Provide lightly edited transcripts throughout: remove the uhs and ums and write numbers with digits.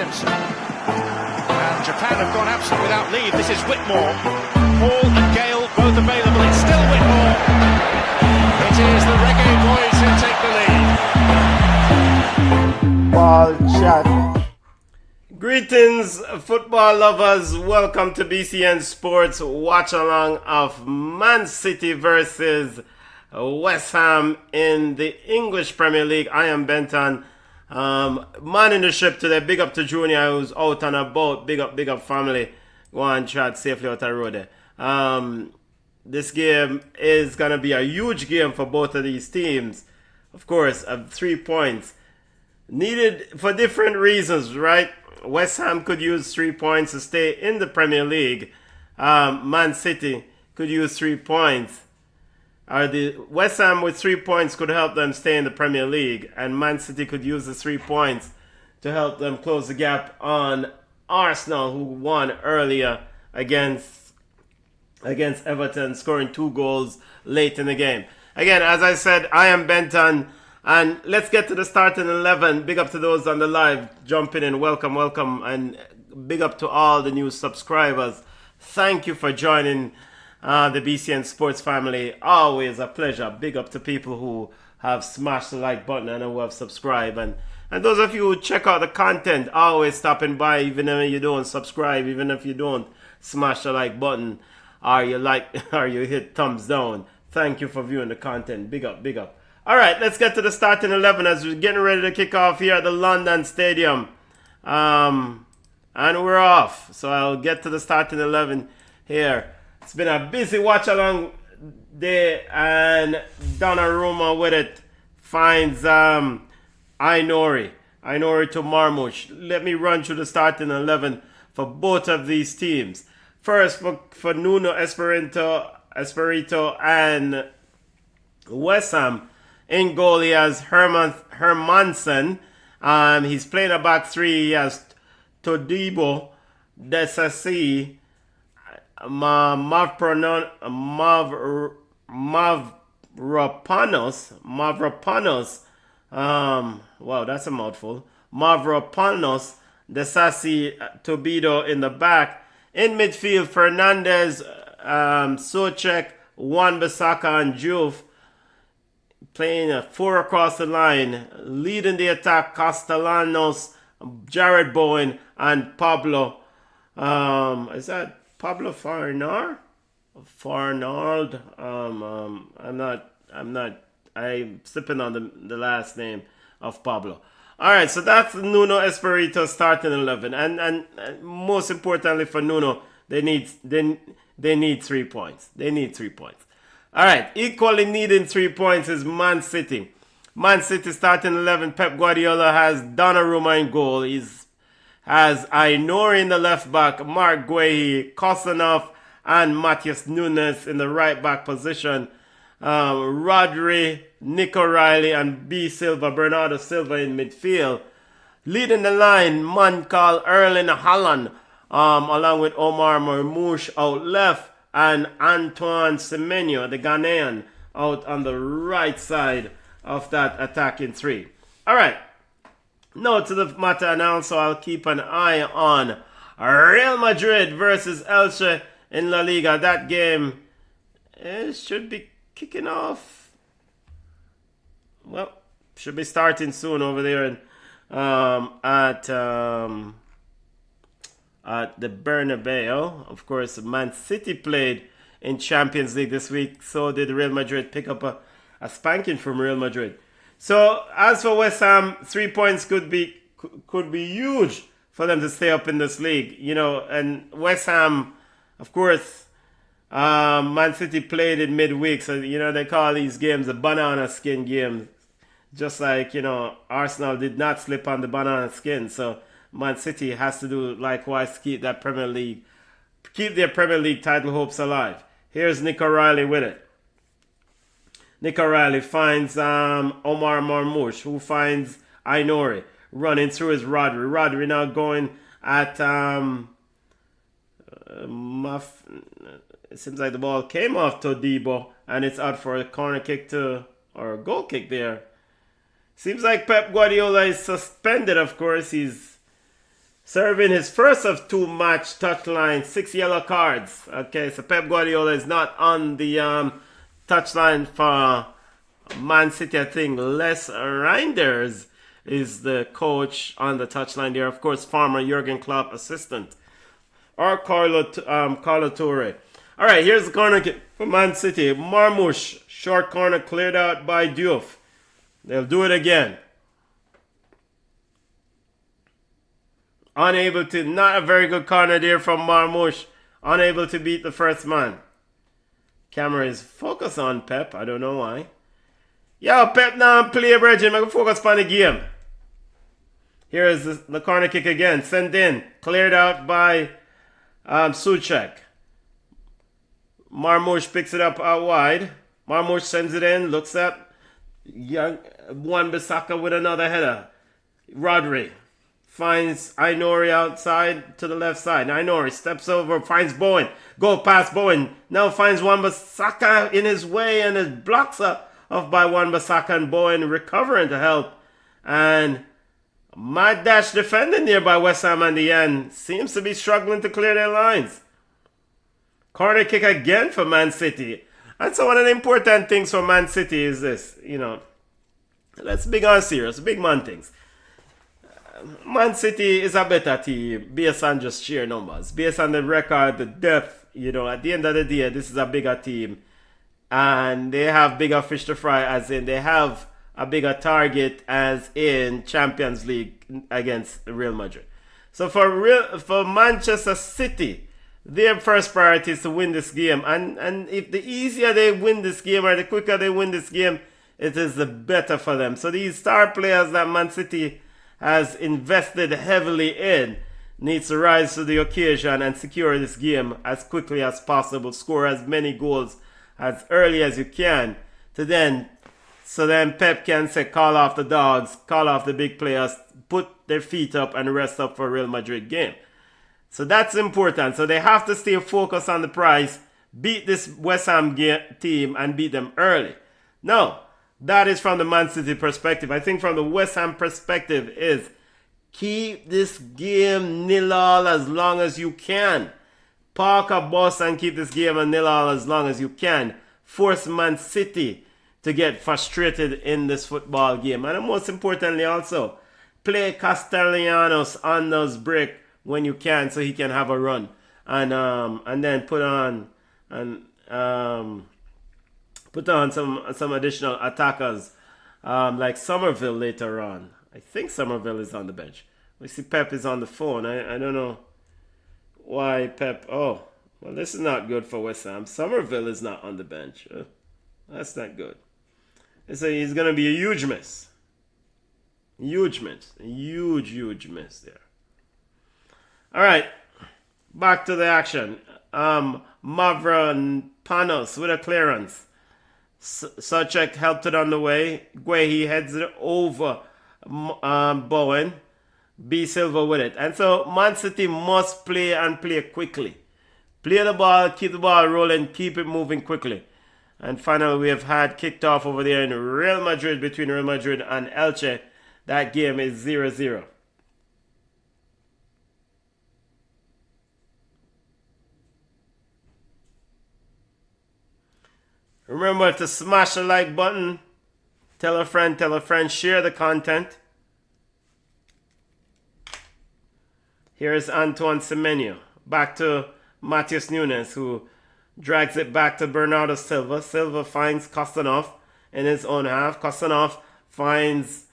Simpson. And Japan have gone absent without leave. This is Whitmore. Hall and Gale both available. It's still Whitmore. It is the Reggae Boys who take the lead. Ball chat. Greetings, football lovers. Welcome to BCN Sports watch along of Man City versus West Ham in the English Premier League. I am Benton. Man in the ship today. Big up to Junior who's out on a boat. Big up family. Go on, chat safely out the road there. This game is going to be a huge game for both of these teams. Of course, 3 points. Needed for different reasons, right? West Ham could use 3 points to stay in the Premier League. Man City could use 3 points. The West Ham with 3 points could help them stay in the Premier League, and Man City could use the 3 points to help them close the gap on Arsenal, who won earlier against Everton, scoring 2 goals late in the game. Again, as I said, I am Benton, and let's get to the starting 11. Big up to those on the live jumping in. Welcome, and big up to all the new subscribers. Thank you for joining the BCN Sports family. Always a pleasure. Big up to people who have smashed the like button and who have subscribed. And those of you who check out the content, always stopping by, even if you don't subscribe, even if you don't smash the like button, or you hit thumbs down. Thank you for viewing the content. Big up. All right, let's get to the starting 11 as we're getting ready to kick off here at the London Stadium. And we're off. So I'll get to the starting 11 here. It's been a busy watch along day, and Donnarumma with it finds Ainori to Marmoush. Let me run through the starting 11 for both of these teams. First, for Nuno Espirito and West Ham, in goal he has Hermansen. He's playing a back three. He has Todibo, Desasi, Mavropanos. Wow, that's a mouthful. Mavropanos, Desasi, Tobido in the back. In midfield, Fernandez, Soucek, Wan-Bissaka, and Juve. Playing a 4 across the line. Leading the attack, Castellanos, Jared Bowen, and Pablo. Is that Pablo Farnard? I'm slipping on the last name of Pablo. Alright, so that's Nuno Espirito starting 11. And most importantly for Nuno, they need 3 points. They need 3 points. Alright, equally needing 3 points is Man City. Man City starting 11. Pep Guardiola has Donnarumma in goal. Has Ainori in the left back, Mark Guehi, Kosanov, and Matheus Nunes in the right back position. Rodri, Nico Riley, and Bernardo Silva in midfield. Leading the line, man called Erling Haaland, along with Omar Marmoush out left, and Antoine Semenyo, the Ghanaian, out on the right side of that attacking three. All right. Now to the matter, and also I'll keep an eye on Real Madrid versus Elche in La Liga. That game should be kicking off. Well, should be starting soon over there at the Bernabeu. Of course, Man City played in Champions League this week. So did Real Madrid. Pick up a spanking from Real Madrid. So as for West Ham, 3 points could be huge for them to stay up in this league, And West Ham, of course, Man City played in midweek, so they call these games the banana skin games, just like Arsenal did not slip on the banana skin. So Man City has to do likewise to keep their Premier League title hopes alive. Here's Nico Riley with it. Nico Riley finds Omar Marmoush, who finds Ainori, running through his Rodri. Rodri now going at it seems like the ball came off Todibo, and it's out for a corner kick or a goal kick there. Seems like Pep Guardiola is suspended, of course. He's serving his first of 2 match touchline, 6 yellow cards. Okay, so Pep Guardiola is not on the touchline for Man City. I think Les Reinders is the coach on the touchline there. Of course, former Jurgen Klopp assistant. Or Carlo Toure. All right, here's the corner kick for Man City. Marmoush, short corner cleared out by Diouf. They'll do it again. Unable to, not a very good corner there from Marmoush. Unable to beat the first man. Camera is focused on Pep. I don't know why. Yo, Pep now play, Bridget. I'm going to focus on the game. Here is the corner kick again. Sent in. Cleared out by Souček. Marmoush picks it up out wide. Marmoush sends it in. Looks up. Wan-Bissaka with another header. Rodri finds Ainori outside to the left side. Ainori steps over, finds Bowen. Go past Bowen. Now finds Wan-Bissaka in his way and is blocks up by Wan-Bissaka, and Bowen recovering to help. And mad dash defending there by West Ham and the end. Seems to be struggling to clear their lines. Corner kick again for Man City. And so one of the important things for Man City is this, let's be on serious, big man things. Man City is a better team based on just sheer numbers, based on the record, the depth. At the end of the day, this is a bigger team, and they have bigger fish to fry, as in they have a bigger target, as in Champions League against Real Madrid. So for Manchester City, their first priority is to win this game, and if the easier they win this game or the quicker they win this game, it is the better for them. So these star players that Man City has invested heavily in needs to rise to the occasion and secure this game as quickly as possible. Score as many goals as early as you can so then Pep can say, call off the dogs, call off the big players, put their feet up and rest up for a Real Madrid game. So that's important. So they have to stay focused on the prize, beat this West Ham team and beat them early. No. That is from the Man City perspective. I think from the West Ham perspective is keep this game 0-0 as long as you can. Park a bus and keep this game a 0-0 as long as you can. Force Man City to get frustrated in this football game. And most importantly also, play Castellanos on those break when you can so he can have a run. And then put on some additional attackers like Somerville later on. I think Somerville is on the bench. We see Pep is on the phone. I don't know why Pep. Oh, well, this is not good for West Ham. Somerville is not on the bench. That's not good. So he's going to be a huge miss. Huge miss. Huge miss there. All right. Back to the action. Mavropanos with a clearance. Souček helped it on the way. Guehi heads it over Bowen. B. Silva with it. And so Man City must play and play quickly. Play the ball, keep the ball rolling, keep it moving quickly. And finally, we have had kicked off over there in Real Madrid, between Real Madrid and Elche. That game is 0-0. Remember to smash the like button. Tell a friend, share the content. Here's Antoine Semenyo. Back to Matheus Nunes, who drags it back to Bernardo Silva. Silva finds Kostanov in his own half. Kostanov finds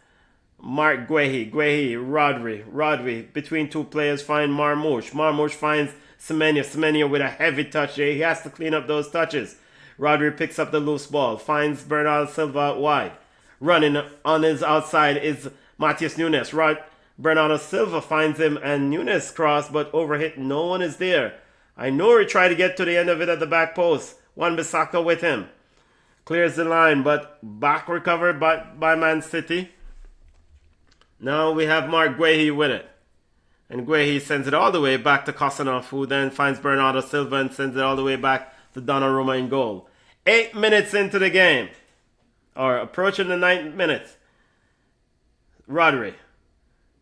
Mark Guehi. Rodri between two players find Marmoush. Marmoush finds Semenyo. Semenyo with a heavy touch. He has to clean up those touches. Rodri picks up the loose ball, finds Bernardo Silva out wide. Running on his outside is Matheus Nunes. Bernardo Silva finds him and Nunes cross, but overhit. No one is there. Ainori tried to get to the end of it at the back post. Wan-Bissaka with him. Clears the line, but back recovered by Man City. Now we have Mark Guehi with it. And Guehi sends it all the way back to Kostanov, who then finds Bernardo Silva and sends it all the way back to Donnarumma in goal. 8 minutes into the game, or approaching the 9th minute, Rodri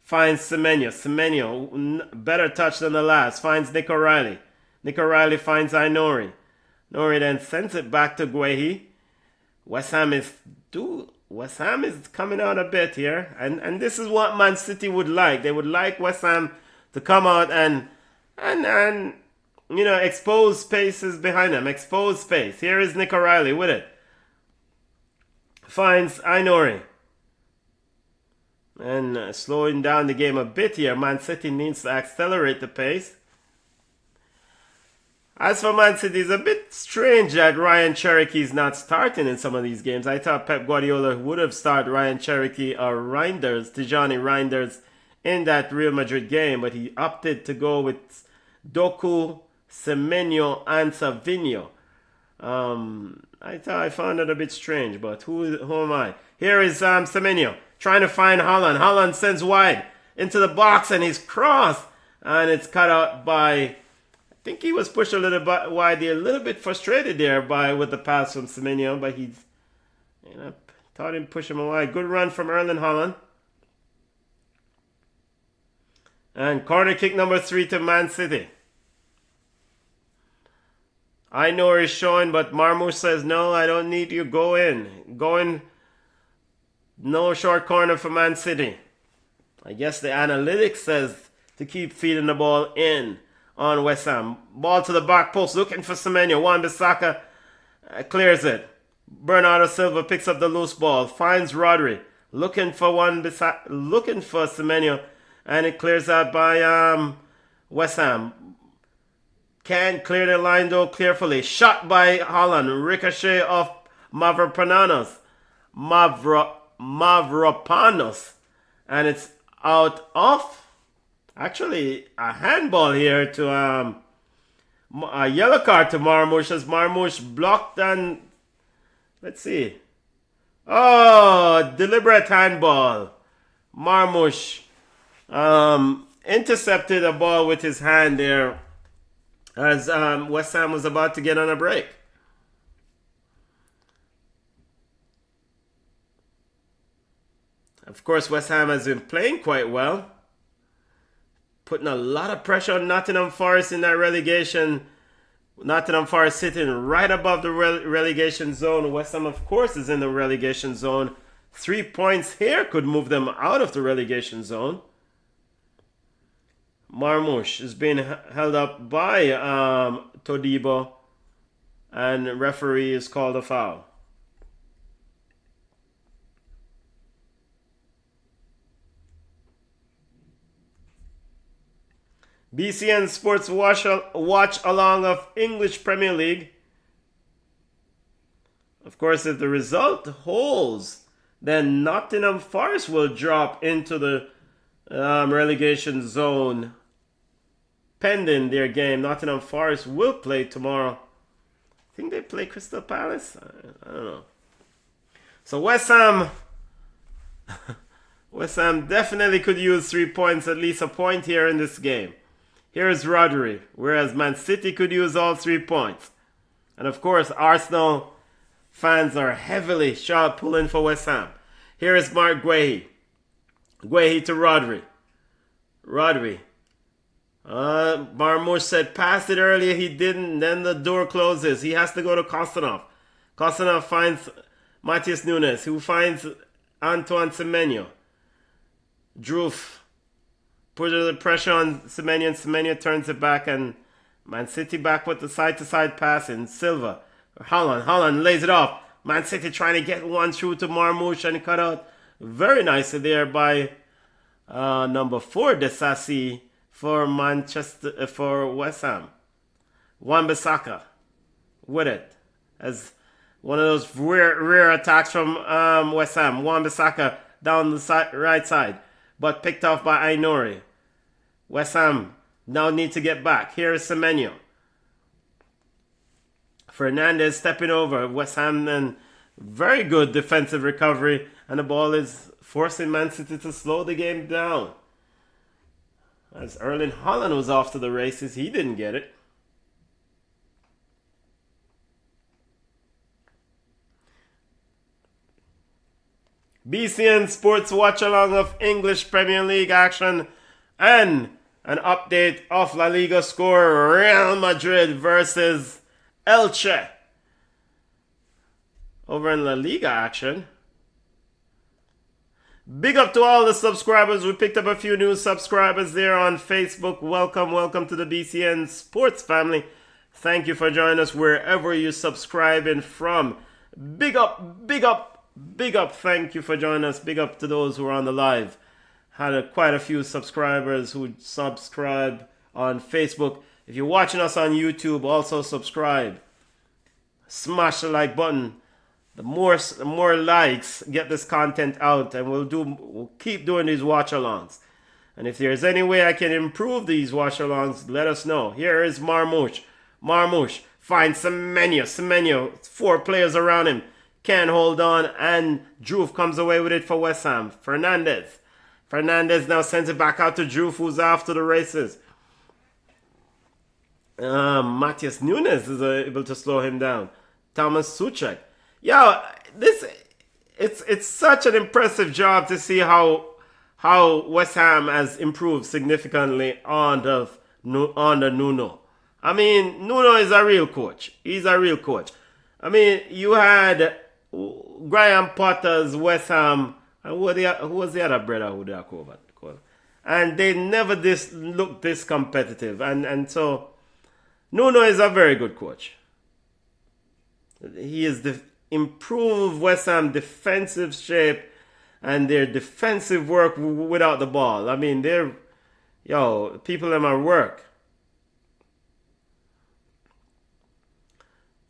finds Semenyo. Semenyo, better touch than the last, finds Nick O'Reilly. Nick O'Reilly finds Ainori. Nori then sends it back to Guehi. West Ham is coming out a bit here, and this is what Man City would like. They would like West Ham to come out and expose spaces behind them. Expose space. Here is Nick O'Reilly with it. Finds Ainori. And slowing down the game a bit here. Man City needs to accelerate the pace. As for Man City, it's a bit strange that Ryan Cherokee is not starting in some of these games. I thought Pep Guardiola would have started Ryan Cherokee or Tijani Reinders in that Real Madrid game, but he opted to go with Doku, Semenyo, and Savinho. I found it a bit strange, but who am I? Here is Semenyo trying to find Holland. Holland sends wide into the box, and he's crossed, and it's cut out by. I think he was pushed a little bit wide. A little bit frustrated there with the pass from Semenyo, but he thought him push him wide. Good run from Erling Haaland. And corner kick number 3 to Man City. I know he's showing, but Marmoush says, no, I don't need you. Go in. Go in. No short corner for Man City. I guess the analytics says to keep feeding the ball in on West Ham. Ball to the back post, looking for Semenyo. Wan-Bissaka clears it. Bernardo Silva picks up the loose ball, finds Rodri, looking for Semenyo, and it clears out by West Ham. Can't clear the line though carefully. Shot by Holland. Ricochet off Mavropanos. And it's out of, actually, a handball here to a yellow card to Marmoush as Marmoush blocked and, let's see. Oh, deliberate handball. Marmoush intercepted a ball with his hand there as West Ham was about to get on a break. Of course, West Ham has been playing quite well, putting a lot of pressure on Nottingham Forest in that relegation. Nottingham Forest sitting right above the relegation zone. West Ham, of course, is in the relegation zone. 3 points here could move them out of the relegation zone. Marmoush is being held up by Todibo, and referee is called a foul. BCN Sports watch along of English Premier League. Of course, if the result holds, then Nottingham Forest will drop into the relegation zone. Pending their game, Nottingham Forest will play tomorrow. I think they play Crystal Palace. I don't know. So West Ham definitely could use 3 points, at least a point here in this game. Here is Rodri, whereas Man City could use all 3 points. And of course, Arsenal fans are heavily pulling for West Ham. Here is Mark Guehi. Guehi to Rodri. Rodri. Marmoush said pass it earlier, he didn't, then the door closes. He has to go to Kostanov. Kostanov finds Matheus Nunes, who finds Antoine Semenyo. Droof put the pressure on Semenyo, and Semenyo turns it back, and Man City back with the side-to-side passing. Silva. Holland lays it off. Man City trying to get one through to Marmoush, and cut out very nicely there by number 4, Desassi, for West Ham. Wan-Bissaka with it as one of those rear attacks from West Ham. Wan-Bissaka down the right side, but picked off by Ainori. West Ham now need to get back. Here is Semenyo. Fernandez stepping over. West Ham, and very good defensive recovery, and the ball is forcing Man City to slow the game down. As Erling Haaland was off to the races, he didn't get it. BCN Sports Watch Along of English Premier League action and an update of La Liga score. Real Madrid versus Elche. Over in La Liga action. Big up to all the subscribers. We picked up a few new subscribers there on Facebook. Welcome to the BCN Sports family. Thank you for joining us wherever you're subscribing from. Big up. Thank you for joining us. Big up to those who are on the live. Had quite a few subscribers who subscribe on Facebook. If you're watching us on YouTube, also subscribe. Smash the like button. The more likes get this content out, and we'll keep doing these watch-alongs. And if there's any way I can improve these watch-alongs, let us know. Here is Marmouche. Marmouche finds Semenyo. 4 players around him. Can't hold on, and Drew comes away with it for West Ham. Fernandez now sends it back out to Drew, who's after the races. Matthias Nunes is able to slow him down. Thomas Suchek. Yo, it's such an impressive job to see how West Ham has improved significantly under Nuno. I mean, Nuno is a real coach. He's a real coach. I mean, you had Graham Potter's West Ham, and who was the other brother who they called? And they never looked this competitive. And so, Nuno is a very good coach. He is the improved West Ham defensive shape and their defensive work without the ball. I mean, people them at work.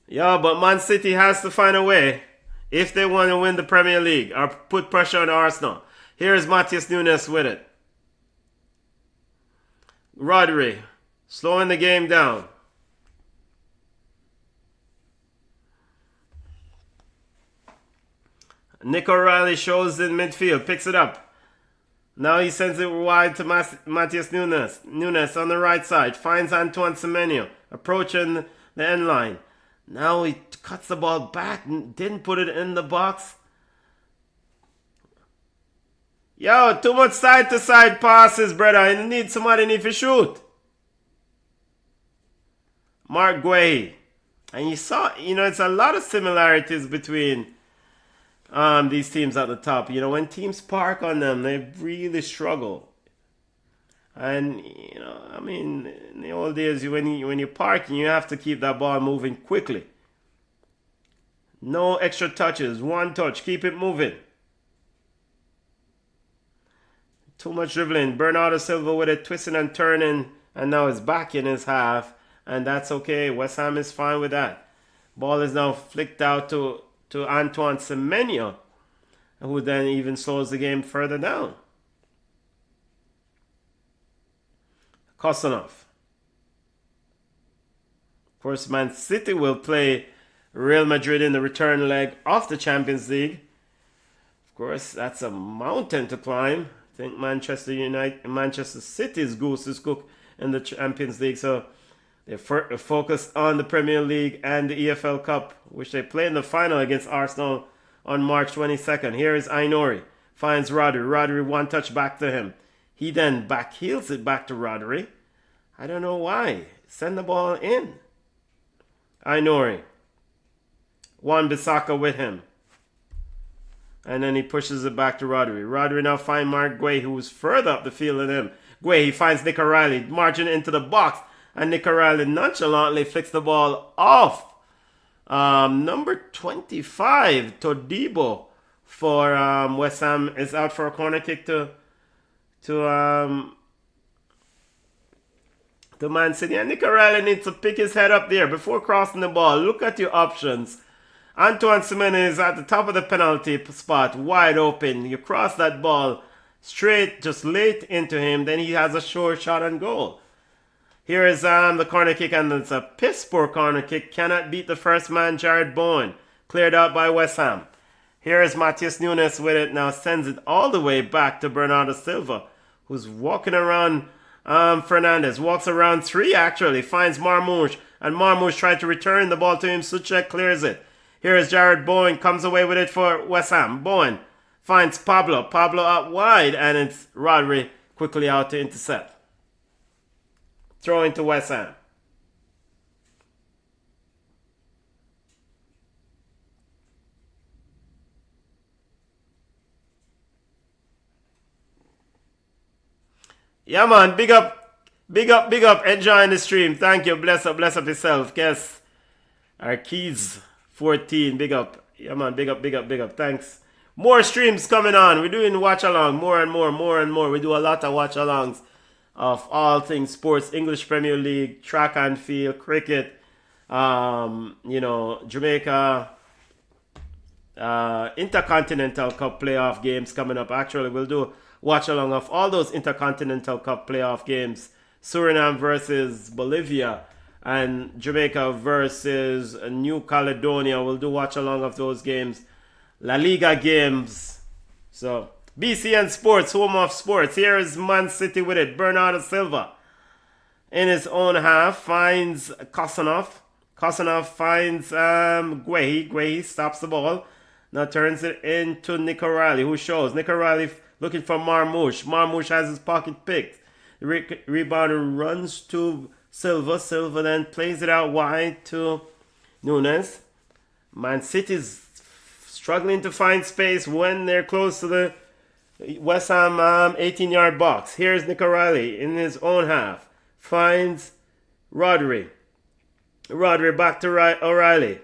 Yeah, but Man City has to find a way if they want to win the Premier League or put pressure on Arsenal. Here is Matthias Nunes with it. Rodri slowing the game down. Nick O'Reilly shows in midfield, picks it up. Now he sends it wide to Matthias Nunes. Nunes on the right side finds Antoine Semenyo approaching the end line. Now he cuts the ball back and didn't put it in the box. Yo, too much side-to-side passes, brother. You need somebody to shoot. Mark Guehi. And you saw, it's a lot of similarities between these teams at the top. When teams park on them, they really struggle. And, in the old days, when you're parking, you have to keep that ball moving quickly. No extra touches. One touch. Keep it moving. Too much dribbling. Bernardo Silva with it, twisting and turning. And now it's back in his half. And that's okay. West Ham is fine with that. Ball is now flicked out to Antoine Semenyo, who then even slows the game further down. Kostanov. Of course, Man City will play Real Madrid in the return leg of the Champions League. Of course, that's a mountain to climb. I think Manchester City's goose is cooked in the Champions League, so they're focused on the Premier League and the EFL Cup, which they play in the final against Arsenal on March 22nd. Here is Ainori. Finds Rodri. Rodri one touch back to him. He then backheels it back to Rodri. I don't know why. Send the ball in. Ainori. Wan-Bissaka with him. And then he pushes it back to Rodri. Rodri now finds Mark Guehi, who's further up the field than him. Guehi finds Nick O'Reilly, marching into the box. And Nick O'Reilly nonchalantly flicks the ball off. Number 25, Todibo, for West Ham, is out for a corner kick to Man City. And Nick O'Reilly needs to pick his head up there before crossing the ball. Look at your options. Antoine Semenyo is at the top of the penalty spot, wide open. You cross that ball straight, just late into him, then he has a sure shot on goal. Here is the corner kick, and it's a piss poor corner kick. Cannot beat the first man, Jared Bowen. Cleared out by West Ham. Here is Matthias Nunes with it. Now sends it all the way back to Bernardo Silva, who's walking around Fernandez. Walks around 3 actually. Finds Marmouche. And Marmouche tried to return the ball to him. Suchek clears it. Here is Jared Bowen. Comes away with it for West Ham. Bowen finds Pablo. Pablo out wide, and it's Rodri quickly out to intercept. Throw into West Ham. Yeah, man, big up, enjoying the stream. Thank you, bless up yourself. Guess our keys 14, big up. Yeah, man, big up, thanks. More streams coming on. We're doing watch along, more and more. We do a lot of watch alongs of all things sports, English Premier League, track and field, cricket, Jamaica, Intercontinental Cup playoff games coming up. Actually, we'll do watch along of all those Intercontinental Cup playoff games. Suriname versus Bolivia and Jamaica versus New Caledonia. We'll do watch along of those games. La Liga games. So, BCN Sports, home of sports. Here is Man City with it. Bernardo Silva in his own half finds Kosanov. Kosanov finds Guehi. Guehi stops the ball. Now turns it into Nick O'Reilly, who shows. Nick O'Reilly looking for Marmoush. Marmoush has his pocket picked. Rebounder runs to Silva. Silva then plays it out wide to Nunes. Man City's struggling to find space when they're close to the West Ham 18-yard box. Here's Nick O'Reilly in his own half. Finds Rodri. Rodri back to O'Reilly.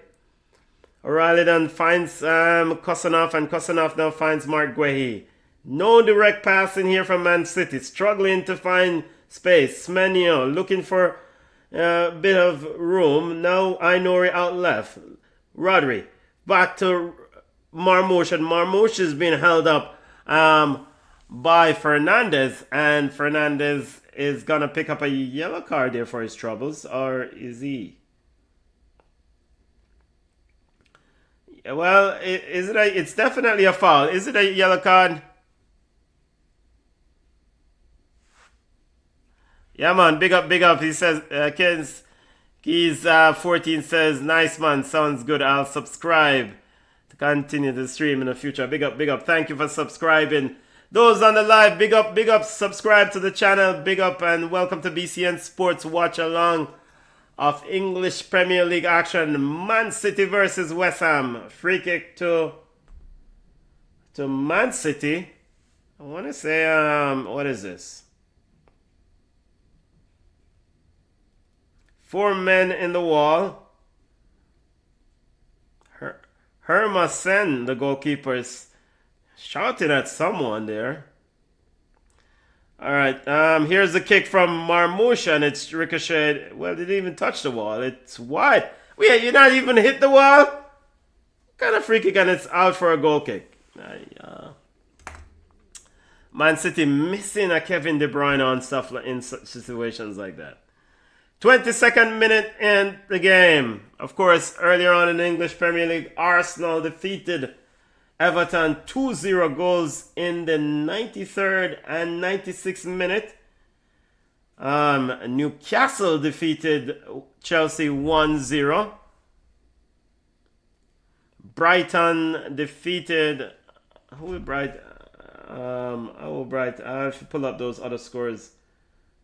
O'Reilly then finds Kosanov, and Kosanov now finds Mark Guehi. No direct passing here from Man City. Struggling to find space. Smenio looking for a bit of room. Now Ainori out left. Rodri back to Marmoush, and Marmoush is being held up by Fernandez, and Fernandez is gonna pick up a yellow card there for his troubles, or is he? Well, it's definitely a foul. Is it a yellow card? Yeah, man, big up. He says, Keys 14 says, nice, man, sounds good. I'll subscribe to continue the stream in the future. Big up. Thank you for subscribing. Those on the live, big up. Subscribe to the channel. Big up and welcome to BCN Sports Watch Along of English Premier League action. Man City versus West Ham. Free kick to Man City. I want to say, what is this? 4 men in the wall. Hermasen, the goalkeeper, is shouting at someone there. Alright, here's the kick from Marmoush, and it's ricocheted. Well, it didn't even touch the wall. It's wide. Wait, you're not even hit the wall? What kind of free kick, and it's out for a goal kick. Man City missing a Kevin De Bruyne on stuff in such situations like that. 22nd minute in the game. Of course, earlier on in the English Premier League, Arsenal defeated Everton 2-0 goals in the 93rd and 96th minute. Newcastle defeated Chelsea 1-0. Brighton defeated... Who is Brighton? Brighton. I have to pull up those other scores.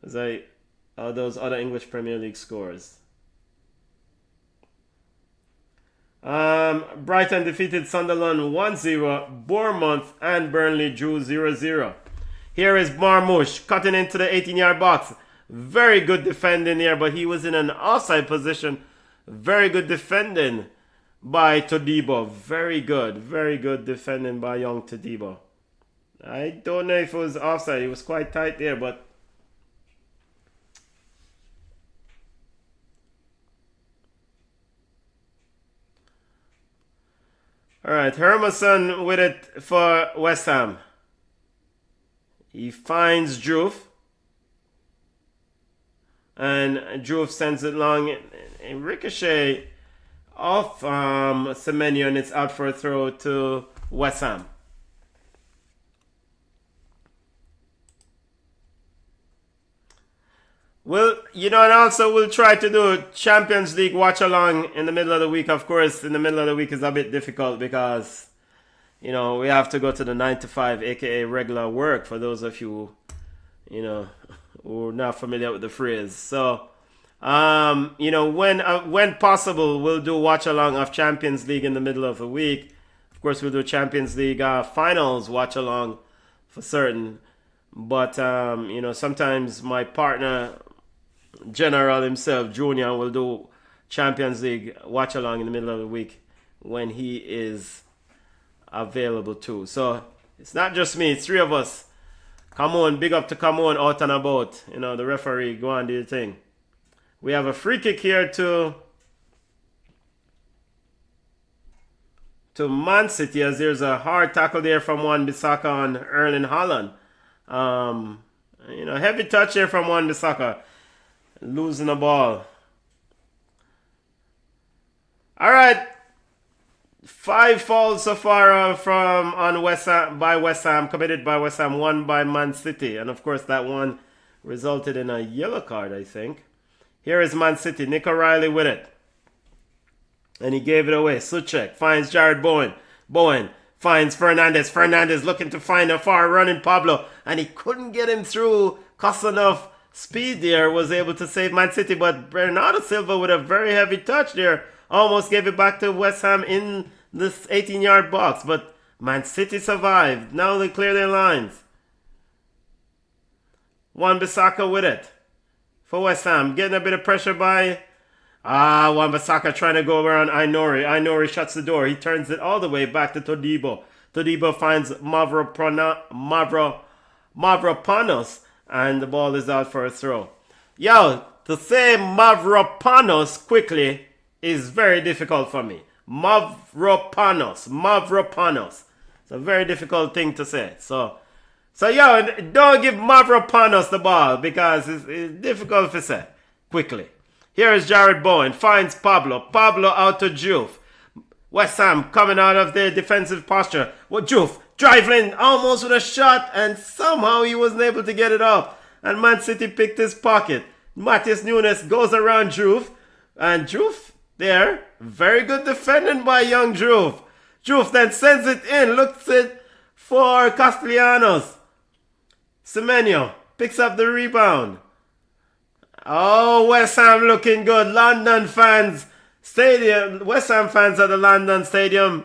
Those other English Premier League scores. Brighton defeated Sunderland 1-0. Bournemouth and Burnley drew 0-0. Here is Marmoush cutting into the 18-yard box. Very good defending here, but he was in an offside position. Very good defending by Todibo. Very good defending by young Todibo. I don't know if it was offside. He was quite tight there, but alright, Hermason with it for West Ham. He finds Juve. And Juve sends it long. A ricochet off Semenyo, and it's out for a throw to West Ham. Well, and also we'll try to do Champions League watch along in the middle of the week. Of course, in the middle of the week is a bit difficult because, you know, we have to go to the 9 to 5, aka regular work, for those of you, you know, who are not familiar with the phrase. So, you know, when possible, we'll do watch along of Champions League in the middle of the week. Of course, we'll do Champions League finals watch along for certain. But, you know, sometimes my partner, General himself, Junior, will do Champions League watch along in the middle of the week when he is available too. So it's not just me, it's three of us. Come on, big up to come on out and about. You know, the referee, go on, do your thing. We have a free kick here to Man City, as there's a hard tackle there from Wan-Bissaka on Erling Haaland. You know, heavy touch here from Wan-Bissaka. Losing the ball. All right. 5 fouls so far on West Ham, by West Ham, committed by West Ham, 1 by Man City. And of course that one resulted in a yellow card, I think. Here is Man City. Nick O'Reilly with it. And he gave it away. Suchek finds Jared Bowen. Bowen finds Fernandez. Fernandez looking to find a far running Pablo. And he couldn't get him through. Cost enough speed there. Was able to save Man City. But Bernardo Silva with a very heavy touch there. Almost gave it back to West Ham in this 18-yard box. But Man City survived. Now they clear their lines. Wan-Bissaka with it. For West Ham. Getting a bit of pressure by... Wan-Bissaka trying to go around Ainori. Ainori shuts the door. He turns it all the way back to Todibo. Todibo finds Mavropanos. And the ball is out for a throw. Yo, to say Mavropanos quickly is very difficult for me. Mavropanos. It's a very difficult thing to say. So yo, don't give Mavropanos the ball because it's difficult to say quickly. Here is Jared Bowen, finds Pablo. Pablo out to Juve. West Ham coming out of their defensive posture. Well, Juve driving almost with a shot, and somehow he wasn't able to get it up. And Man City picked his pocket. Matheus Nunes goes around Juve, and Juve there, very good defending by young Juve. Juve then sends it in, looks it for Castellanos. Semenyo picks up the rebound. Oh, West Ham looking good. London fans, stadium, West Ham fans at the London Stadium,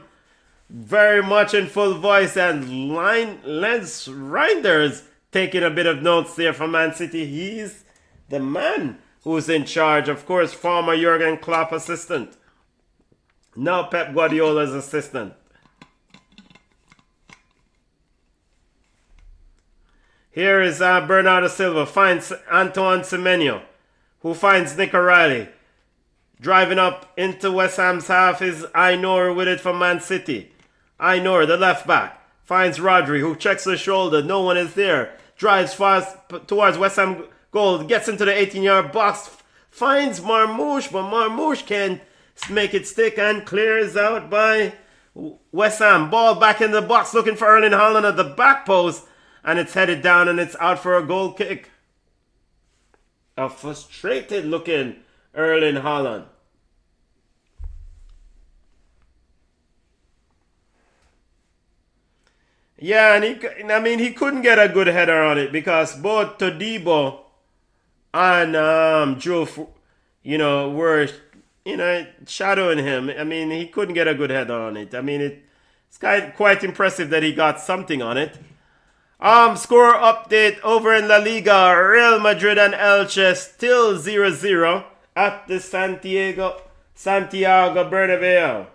very much in full voice. And Lance Reinders taking a bit of notes there from Man City. He's the man who's in charge. Of course, former Jurgen Klopp assistant. Now Pep Guardiola's assistant. Here is Bernardo Silva, finds Antoine Semenyo, who finds Nick O'Reilly. Driving up into West Ham's half is Ainor with it from Man City. Ainor, the left back, finds Rodri, who checks the shoulder. No one is there. Drives fast towards West Ham goal. Gets into the 18-yard box. Finds Marmoush, but Marmoush can't make it stick and clears out by West Ham. Ball back in the box looking for Erling Haaland at the back post. And it's headed down and it's out for a goal kick. A frustrated looking Erling Haaland. Yeah, and he couldn't get a good header on it because both Todibo and Juve, were, shadowing him. I mean, he couldn't get a good header on it. I mean, it's quite impressive that he got something on it. Score update over in La Liga. Real Madrid and Elche still 0-0 at the Santiago Bernabeu.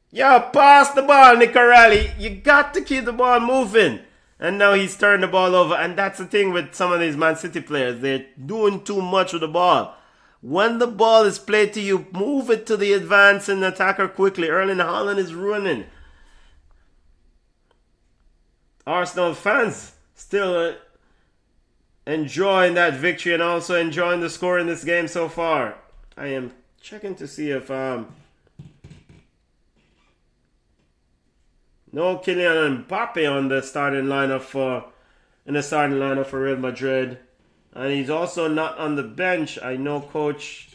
Yeah, pass the ball, Nick O'Reilly. You got to keep the ball moving. And now he's turned the ball over. And that's the thing with some of these Man City players. They're doing too much with the ball. When the ball is played to you, move it to the advancing attacker quickly. Erling Haaland is running. Arsenal fans still enjoying that victory and also enjoying the score in this game so far. I am checking to see if no Kylian Mbappe on the starting lineup for Real Madrid. And he's also not on the bench. I know Coach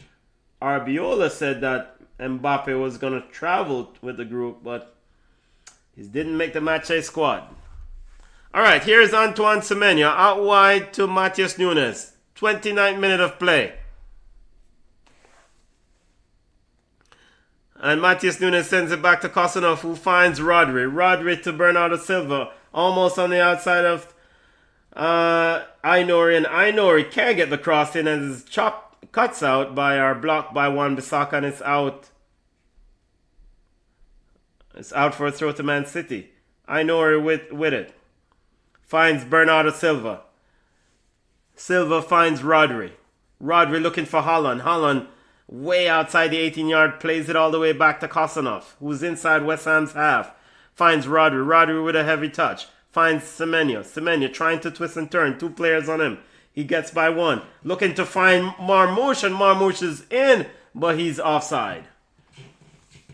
Arbiola said that Mbappe was going to travel with the group, but he didn't make the matchday squad. All right, here's Antoine Semenyo out wide to Matheus Nunes. 29th minute of play. And Matheus Nunes sends it back to Kosanov, who finds Rodri. Rodri to Bernardo Silva, almost on the outside of Ainori. And Ainori can't get the cross in as his cuts out by our block by Wan-Bissaka, and it's out. It's out for a throw to Man City. Ainori with it. Finds Bernardo Silva. Silva finds Rodri. Rodri looking for Holland. Holland way outside the 18-yard, plays it all the way back to Kosanov, who's inside West Ham's half. Finds Rodri. Rodri with a heavy touch. Finds Semenyo. Semenyo trying to twist and turn. 2 players on him. He gets by 1. Looking to find Marmoush, and Marmoush is in, but he's offside.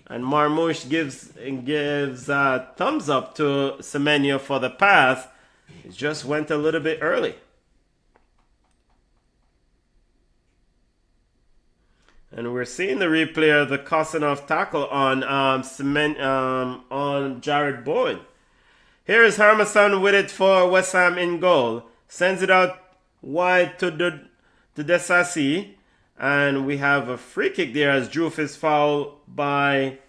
And Marmoush gives a thumbs up to Semenyo for the pass. It just went a little bit early. And we're seeing the replay of the Kosanov tackle on Jared Bowen. Here is Hermanson with it for West Ham in goal. Sends it out wide to Desassi. And we have a free kick there as Diouf is fouled by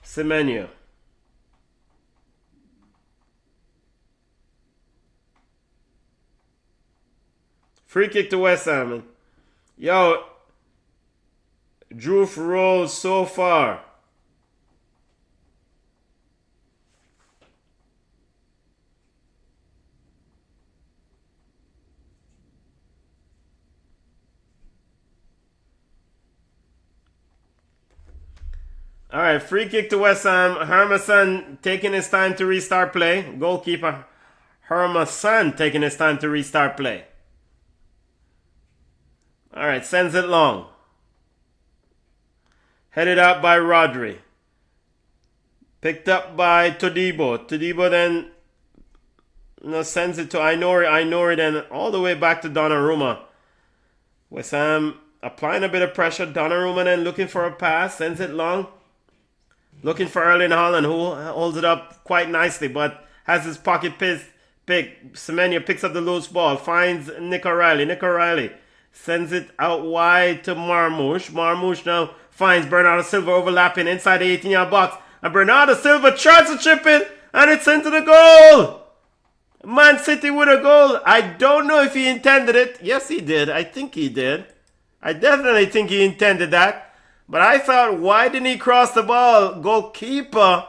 Semenyo. Free kick to West Ham. Yo, Diouf rolls so far. All right, free kick to West Ham. Hermanson taking his time to restart play. Goalkeeper Hermanson taking his time to restart play. All right, sends it long. Headed out by Rodri. Picked up by Todibo. Todibo then sends it to Ainori. Ainori then all the way back to Donnarumma. West Ham applying a bit of pressure. Donnarumma then looking for a pass. Sends it long. Looking for Erling Haaland, who holds it up quite nicely, but has his pocket pick. Semenyo picks up the loose ball. Finds Nick O'Reilly. Nick O'Reilly sends it out wide to Marmoush. Marmoush now finds Bernardo Silva overlapping inside the 18-yard box. And Bernardo Silva tries to chip in, and it's into the goal. Man City with a goal. I don't know if he intended it. Yes, he did. I think he did. I definitely think he intended that. But I thought, why didn't he cross the ball? Goalkeeper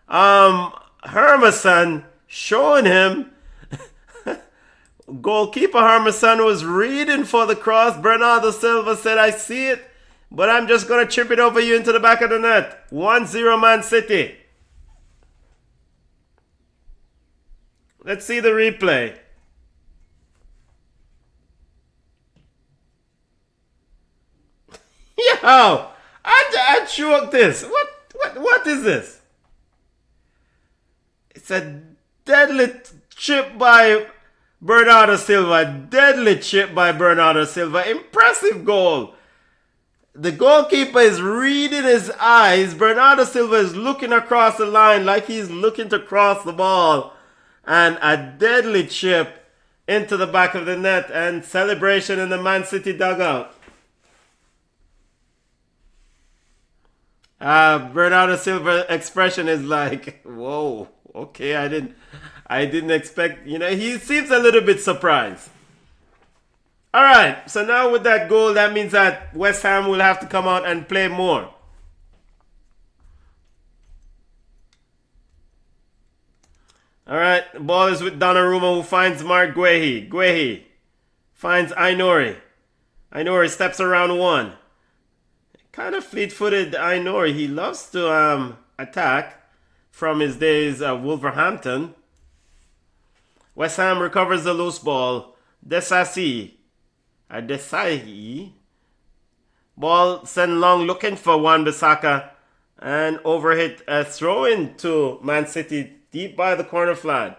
Hermanson showing him. Goalkeeper Hermanson was reading for the cross. Bernardo Silva said, I see it, but I'm just going to chip it over you into the back of the net. 1-0 Man City. Let's see the replay. Yo, I choked this. What is this? It's a deadly chip by Bernardo Silva. Deadly chip by Bernardo Silva. Impressive goal. The goalkeeper is reading his eyes. Bernardo Silva is looking across the line like he's looking to cross the ball. And a deadly chip into the back of the net. And celebration in the Man City dugout. Bernardo Silva expression is like, whoa, okay, I didn't expect, he seems a little bit surprised. All right, so now with that goal, that means that West Ham will have to come out and play more. All right, the ball is with Donnarumma, who finds Mark Guehi. Guehi finds Ainori. Ainori steps around 1. Kind of fleet-footed Ainori. He loves to attack from his days at Wolverhampton. West Ham recovers the loose ball. Desai. Ball sent long looking for Wan-Bissaka. And overhit a throw-in to Man City deep by the corner flag.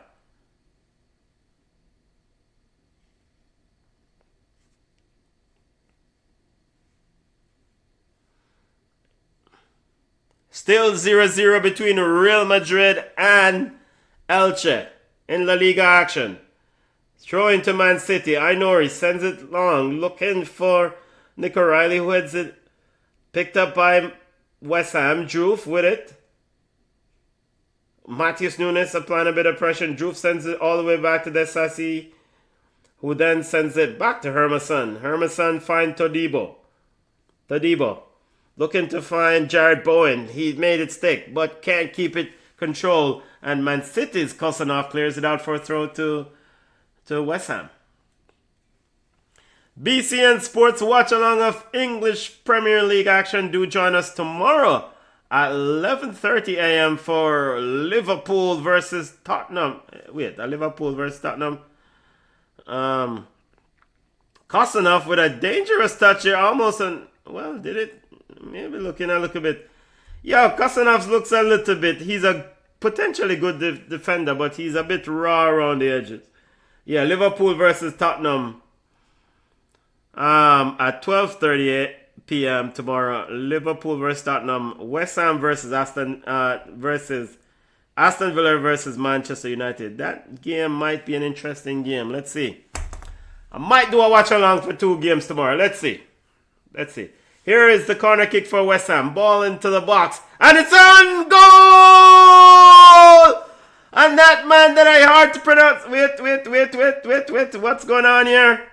Still 0-0 between Real Madrid and Elche in La Liga action. Throw into Man City. Ainori sends it long, looking for Nick O'Reilly, who heads it. Picked up by West Ham. Joof with it. Matheus Nunes applying a bit of pressure. Joof sends it all the way back to Desassi, who then sends it back to Hermason. Hermason finds Todibo. Todibo looking to find Jared Bowen. He made it stick, but can't keep it controlled. And Man City's Kosanov clears it out for a throw to West Ham. BCN Sports watch along of English Premier League action. Do join us tomorrow at 11:30 a.m. for Liverpool versus Tottenham. Liverpool versus Tottenham. Kosanov with a dangerous touch here. Almost did it? Maybe looking a little bit. Yeah, Kosanov looks a little bit. He's a potentially good defender, but he's a bit raw around the edges. Yeah, Liverpool versus Tottenham at 12:30 p.m. tomorrow. Liverpool versus Tottenham. West Ham versus Aston Villa versus Manchester United. That game might be an interesting game. Let's see. I might do a watch along for 2 games tomorrow. Let's see. Here is the corner kick for West Ham. Ball into the box. And it's on goal! And that man that I hard to pronounce. Wait. What's going on here?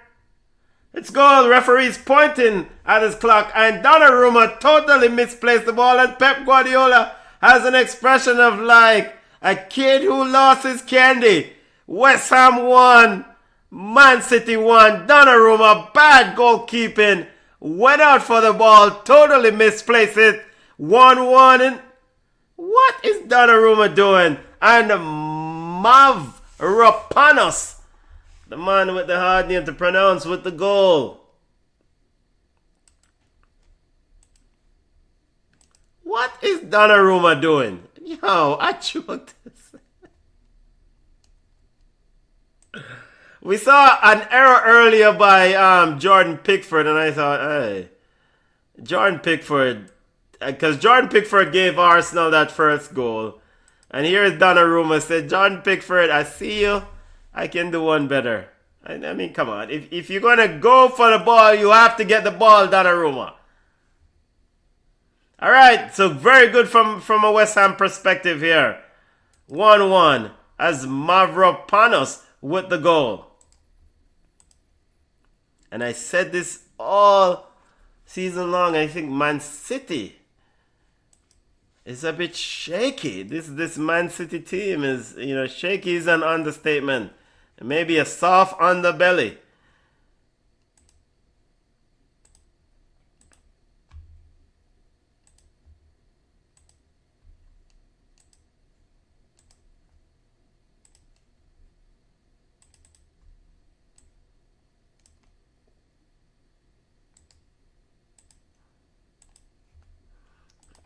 It's goal. Referee's pointing at his clock. And Donnarumma totally misplaced the ball. And Pep Guardiola has an expression of like a kid who lost his candy. West Ham won. Man City won. Donnarumma, bad goalkeeping. Went out for the ball. Totally misplaced it. 1-1. And what is Donnarumma doing? And Mavropanos, the man with the hard name to pronounce, with the goal. What is Donnarumma doing? Yo, I choked this. We saw an error earlier by Jordan Pickford, and I thought, hey, Jordan Pickford, because Jordan Pickford gave Arsenal that first goal. And here's Donnarumma said, Jordan Pickford, I see you. I can do one better. I mean, come on. If you're going to go for the ball, you have to get the ball, Donnarumma. All right, so very good from a West Ham perspective here. 1-1 as Mavropanos with the goal. And I said this all season long. I think Man City is a bit shaky. This Man City team is, shaky is an understatement. Maybe a soft underbelly.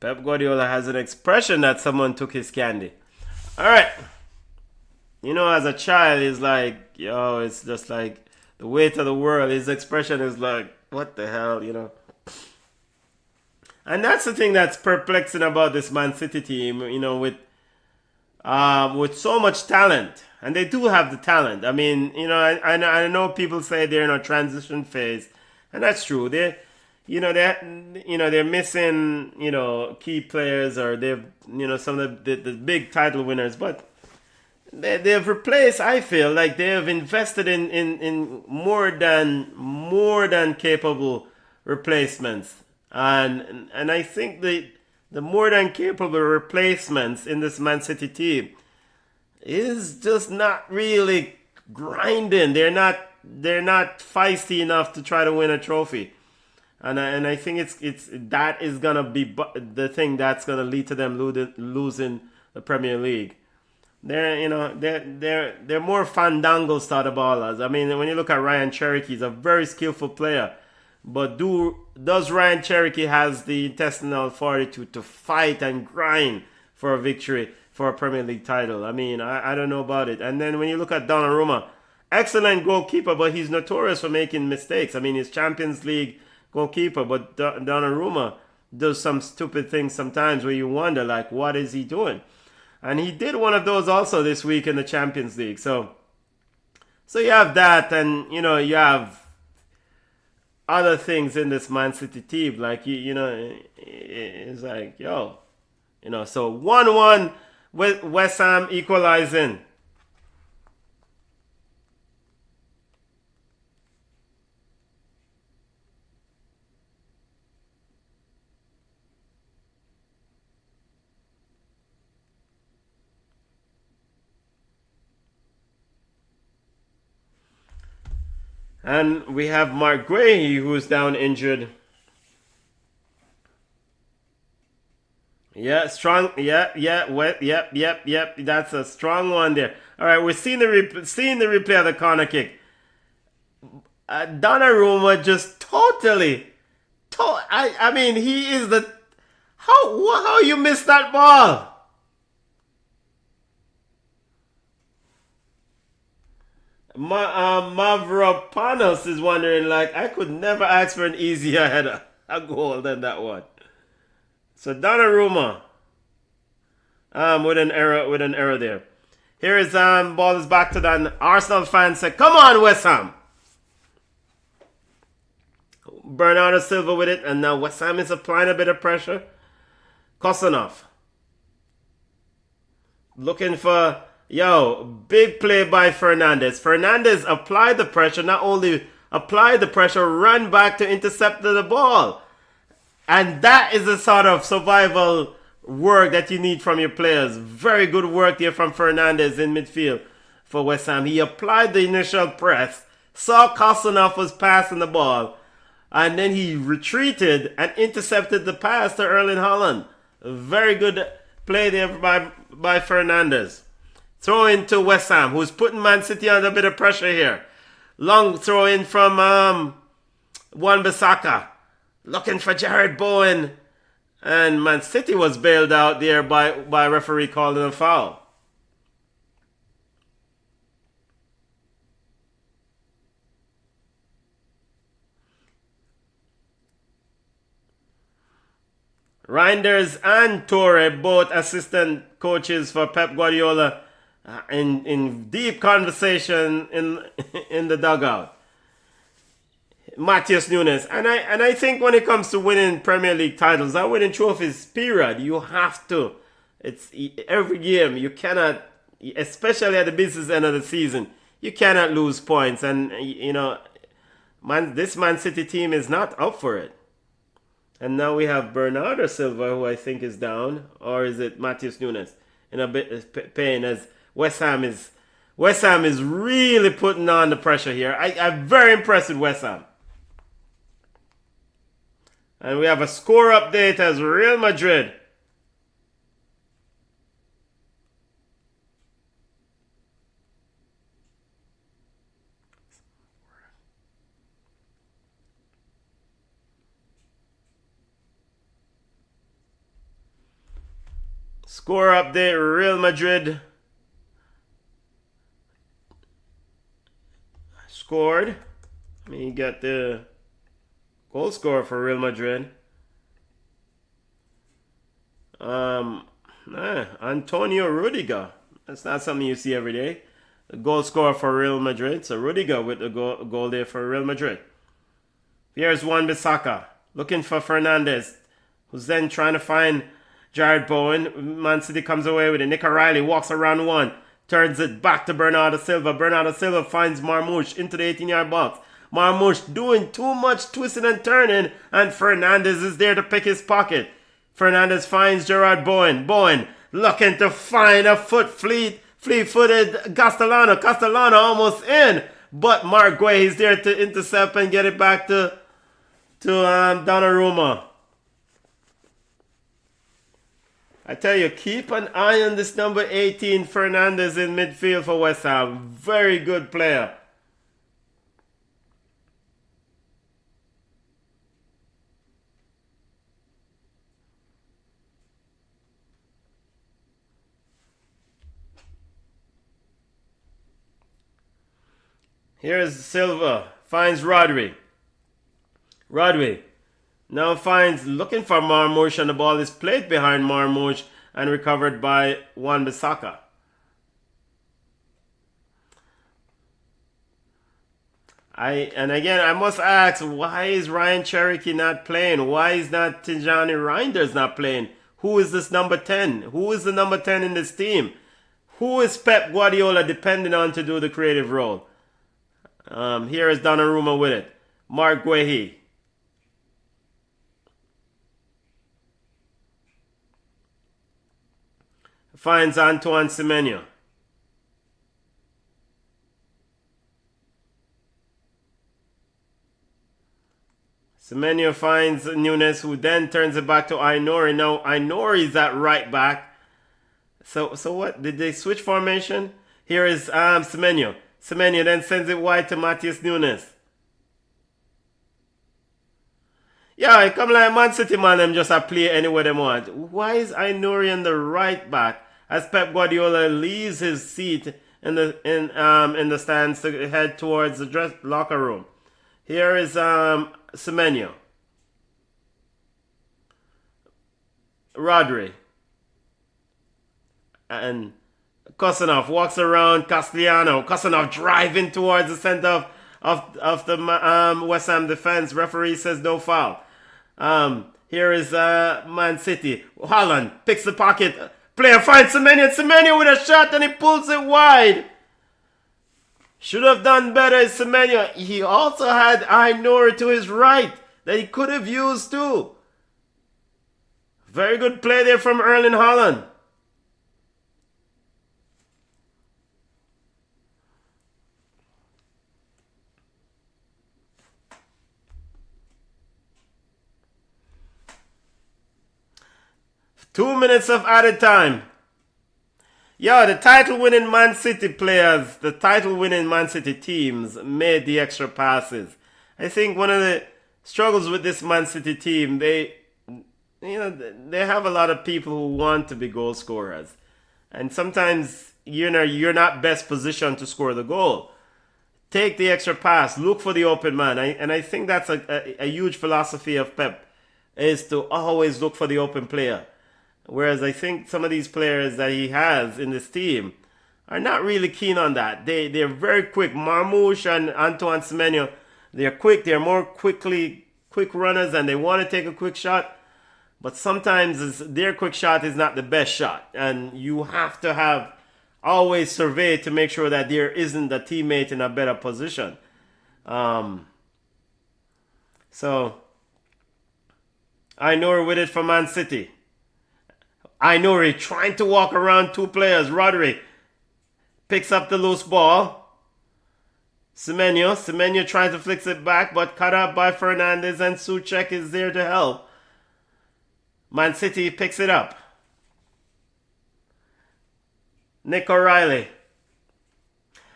Pep Guardiola has an expression that someone took his candy. All right. As a child, he's like, it's just like the weight of the world. His expression is like, what the hell, And that's the thing that's perplexing about this Man City team, with so much talent. And they do have the talent. I mean, I know people say they're in a transition phase. And that's true. They're missing, key players, or they've, some of the big title winners, but they've replaced. I feel like they have invested in more than capable replacements, and I think the more than capable replacements in this Man City team is just not really grinding. They're not feisty enough to try to win a trophy. And I think that is gonna be the thing that's gonna lead to them losing the Premier League. They're more fandango style of ballers. I mean, when you look at Ryan Cherokee, he's a very skillful player, but does Ryan Cherokee has the intestinal fortitude to fight and grind for a victory for a Premier League title? I mean, I don't know about it. And then when you look at Donnarumma, excellent goalkeeper, but he's notorious for making mistakes. I mean, he's Champions League goalkeeper, but Donnarumma does some stupid things sometimes where you wonder, like, what is he doing? And he did one of those also this week in the Champions League. So you have that, and you have other things in this Man City team. Like it's like so 1-1 with West Ham equalizing. And we have Mark Guehi, who's down injured. Yeah, strong. Yep. That's a strong one there. All right, we're seeing the replay of the corner kick. Donnarumma just totally. I mean, he is the. How you missed that ball? Mavropanos is wondering, like, I could never ask for an easier header, a goal than that one. So Donnarumma, with an error there. Here is ball is back to the Arsenal fans. Say, come on, West Ham. Bernardo Silva with it, and now West Ham is applying a bit of pressure. Kosanov looking for. Big play by Fernandez. Fernandez applied the pressure, not only applied the pressure, ran back to intercept the ball. And that is the sort of survival work that you need from your players. Very good work there from Fernandez in midfield for West Ham. He applied the initial press, saw Kosanov was passing the ball, and then he retreated and intercepted the pass to Erling Haaland. Very good play there by Fernandez. Throw in to West Ham, who's putting Man City under a bit of pressure here. Long throw in from Wan-Bissaka. Looking for Jared Bowen. And Man City was bailed out there by a referee calling a foul. Reinders and Torre, both assistant coaches for Pep Guardiola, in deep conversation in the dugout. Matheus Nunes, and I think when it comes to winning Premier League titles and winning trophies, period, you have to. It's every game. You cannot, especially at the business end of the season, you cannot lose points. And this Man City team is not up for it. And now we have Bernardo Silva, who I think is down, or is it Matheus Nunes, in a bit of pain as West Ham is really putting on the pressure here. I'm very impressed with West Ham. And we have a score update as Real Madrid. Score update, Real Madrid scored. Let me get the goal scorer for Real Madrid. Antonio Rudiger. That's not something you see every day. The goal scorer for Real Madrid. So Rudiger with the goal there for Real Madrid. Here's Wan-Bissaka looking for Fernandez, who's then trying to find Jared Bowen. Man City comes away with it. Nick O'Reilly walks around one, turns it back to Bernardo Silva. Bernardo Silva finds Marmoush into the 18-yard box. Marmoush doing too much twisting and turning, and Fernandez is there to pick his pocket. Fernandez finds Gerard Bowen. Bowen looking to find a fleet-footed Castellano. Castellano almost in, but Mark Guehi is there to intercept and get it back to Donnarumma. I tell you, keep an eye on this number 18, Fernandez, in midfield for West Ham. Very good player. Here's Silva. Finds Rodri. Rodri Now finds looking for Marmoush, and the ball is played behind Marmoush and recovered by Wan-Bissaka. And again, I must ask, why is Ryan Cherokee not playing? Why is not Tijani Reinders not playing? Who is this number 10? Who is the number 10 in this team? Who is Pep Guardiola depending on to do the creative role? Here is Donnarumma with it. Mark Guehi. Finds Antoine Semenyo. Semenyo finds Nunes, who then turns it back to Ainori. Now Ainori is at right back. So what? Did they switch formation? Here is Semenyo. Semenyo then sends it wide to Matheus Nunes. Yeah, it come like Man City, man, them just a play anywhere they want. Why is Ainori in the right back as Pep Guardiola leaves his seat in the stands to head towards the locker room? Here is Semenyo. Rodri. And Kosanov walks around Castellano. Kosanov driving towards the center of the West Ham defense. Referee says no foul. Here is Man City. Holland picks the pocket. Player finds Semenyo. Semenyo with a shot and he pulls it wide. Should have done better is Semenyo. He also had Ainori to his right that he could have used too. Very good play there from Erling Haaland. Two minutes of added time. Yeah, the title-winning Man City players, the title-winning Man City teams made the extra passes. I think one of the struggles with this Man City team, they have a lot of people who want to be goal scorers, and sometimes you're not best positioned to score the goal. Take the extra pass, look for the open man, and I think that's a huge philosophy of Pep, is to always look for the open player. Whereas I think some of these players that he has in this team are not really keen on that. They're very quick. Marmoush and Antoine Semenyo, they're quick. They're more quick runners, and they want to take a quick shot. But sometimes their quick shot is not the best shot. And you have to always survey to make sure that there isn't a teammate in a better position. So Ainori with it for Man City. Ainori trying to walk around two players. Rodri picks up the loose ball. Semenyo tries to flick it back, but cut up by Fernandes, and Souček is there to help. Man City picks it up. Nick O'Reilly.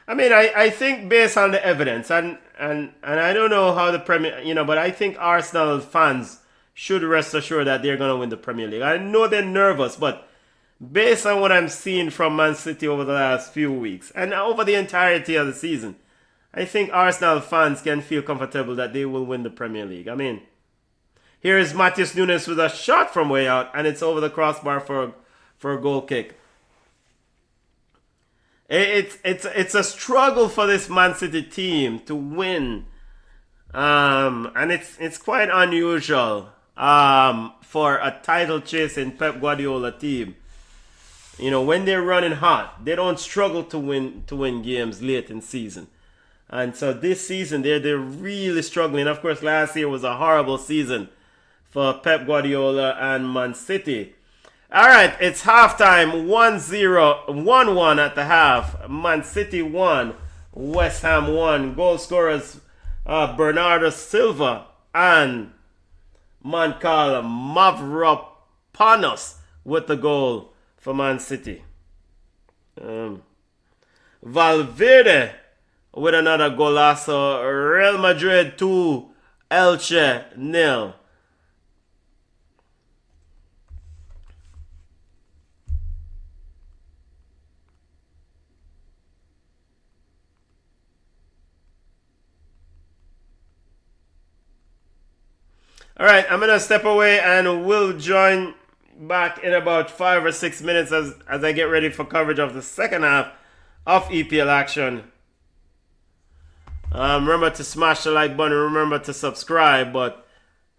I mean, I think based on the evidence, and I don't know how the Premier, but I think Arsenal fans should rest assured that they're going to win the Premier League. I know they're nervous, but based on what I'm seeing from Man City over the last few weeks and over the entirety of the season, I think Arsenal fans can feel comfortable that they will win the Premier League. I mean, here is Matheus Nunes with a shot from way out, and it's over the crossbar for a goal kick. It's a struggle for this Man City team to win, and it's quite unusual for a title chasing Pep Guardiola team. When they're running hot, they don't struggle to win games late in season. And so this season they're really struggling. Of course, last year was a horrible season for Pep Guardiola and Man City. All right, it's halftime. 1-0, 1-1 at the half. Man City 1, West Ham 1. Goal scorers Bernardo Silva and Mankala Mavropanos with the goal for Man City. Valverde with another golazo. Real Madrid 2, Elche 0. All right, I'm gonna step away and we'll join back in about 5 or 6 minutes as I get ready for coverage of the second half of EPL action. Remember to smash the like button. Remember to subscribe. But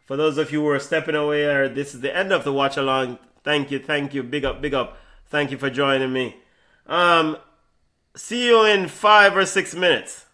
for those of you who are stepping away, or this is the end of the watch along, thank you, big up. Thank you for joining me. See you in 5 or 6 minutes.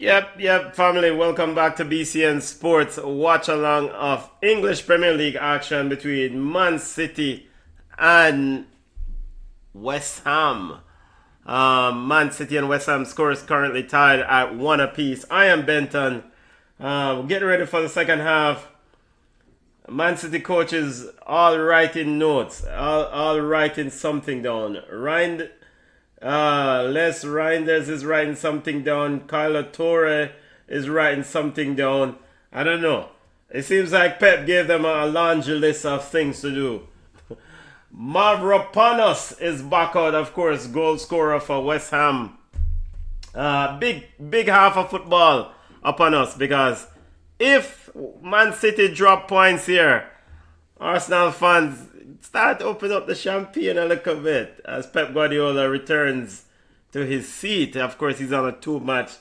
Yep, family. Welcome back to BCN Sports Watch Along of English Premier League action between Man City and West Ham. Man City and West Ham scores currently tied at 1 apiece. I am Benton. Getting ready for the second half. Man City coaches all writing notes, all writing something down. Les Reinders is writing something down. Kyla Torre is writing something down. I don't know. It seems like Pep gave them a laundry list of things to do. Mavropanos is back out, of course, goal scorer for West Ham. Big half of football upon us, because if Man City drop points here, Arsenal fans start to open up the champagne a little bit as Pep Guardiola returns to his seat. Of course, he's on a 2-match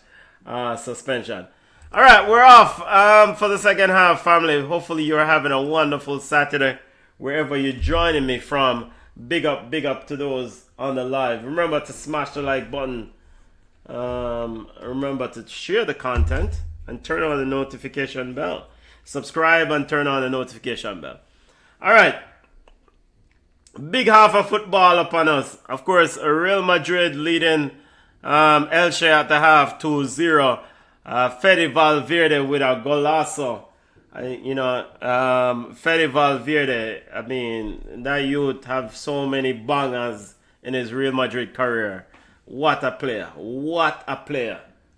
suspension. All right, we're off for the second half, family. Hopefully, you're having a wonderful Saturday wherever you're joining me from. Big up to those on the live. Remember to smash the like button. Remember to share the content and turn on the notification bell. Subscribe and turn on the notification bell. All right. Big half of football upon us. Of course, Real Madrid leading Elche at the half 2-0. Fede Valverde with a golazo. Fede Valverde, I mean, that youth have so many bangers in his Real Madrid career. What a player.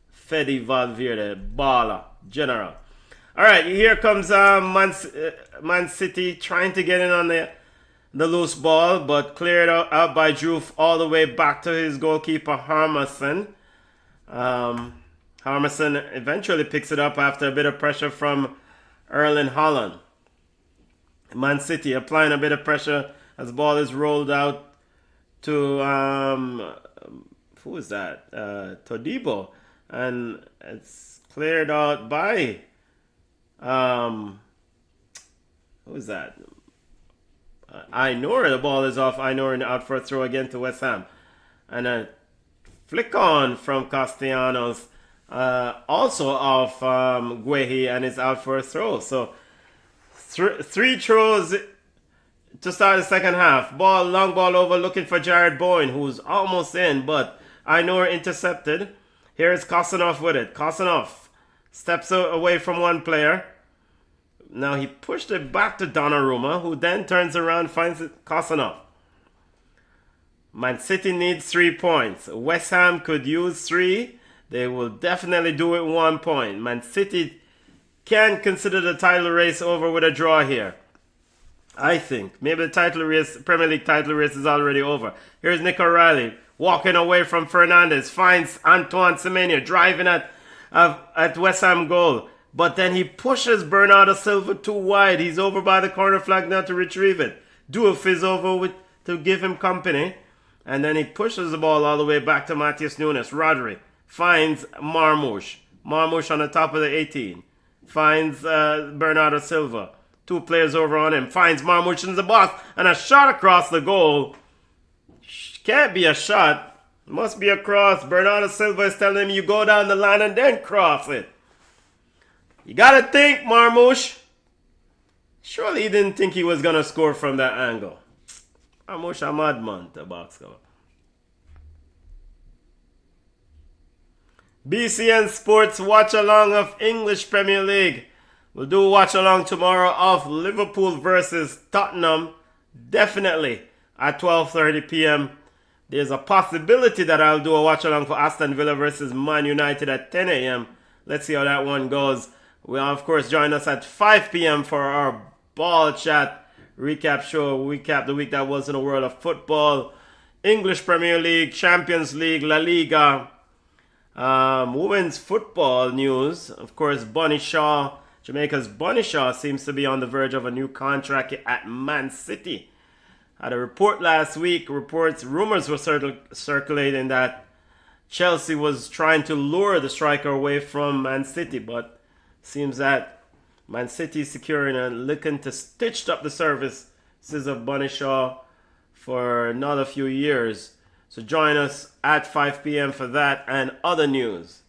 Fede Valverde, baller, general. All right, here comes Man City trying to get in on the loose ball, but cleared out by Juve all the way back to his goalkeeper, Harmison. Harmison eventually picks it up after a bit of pressure from Erling Haaland. Man City applying a bit of pressure as the ball is rolled out to, who is that? Todibo. And it's cleared out by, who is that? Ainur. The ball is off Ainur and out for a throw again to West Ham. And a flick on from Castellanos. Also off Guehi, and it's out for a throw. So three throws to start the second half. Long ball over looking for Jared Bowen, who's almost in, but Ainur intercepted. Here's Kosanov with it. Kosanov steps away from one player. Now he pushed it back to Donnarumma, who then turns around, finds it Kosanov. Man City needs 3 points. West Ham could use 3. They will definitely do it 1 point. Man City can consider the title race over with a draw here. I think. Maybe the Premier League title race is already over. Here's Nick O'Reilly walking away from Fernandes. Finds Antoine Semenyo driving at West Ham goal. But then he pushes Bernardo Silva too wide. He's over by the corner flag now to retrieve it. Diouf is over to give him company. And then he pushes the ball all the way back to Matheus Nunes. Rodri finds Marmoush. Marmoush on the top of the 18. Finds Bernardo Silva. 2 players over on him. Finds Marmoush in the box. And a shot across the goal. Can't be a shot. Must be a cross. Bernardo Silva is telling him you go down the line and then cross it. You gotta think, Marmoush. Surely he didn't think he was gonna score from that angle. Marmoush a madman, the box cover. BCN Sports watch along of English Premier League. We'll do a watch along tomorrow of Liverpool versus Tottenham. Definitely at 12:30 p.m. There's a possibility that I'll do a watch along for Aston Villa versus Man United at 10 a.m. Let's see how that one goes. Will, of course, join us at 5 p.m. for our Ball Chat recap show. Recap the week that was in the world of football. English Premier League, Champions League, La Liga. Women's football news. Of course, Bunny Shaw, Jamaica's Bunny Shaw, seems to be on the verge of a new contract at Man City. Had a report last week. Rumors were circulating that Chelsea was trying to lure the striker away from Man City, but seems that Man City is securing and looking to stitch up the services of Bunny Shaw for another few years. So join us at 5 p.m. for that and other news.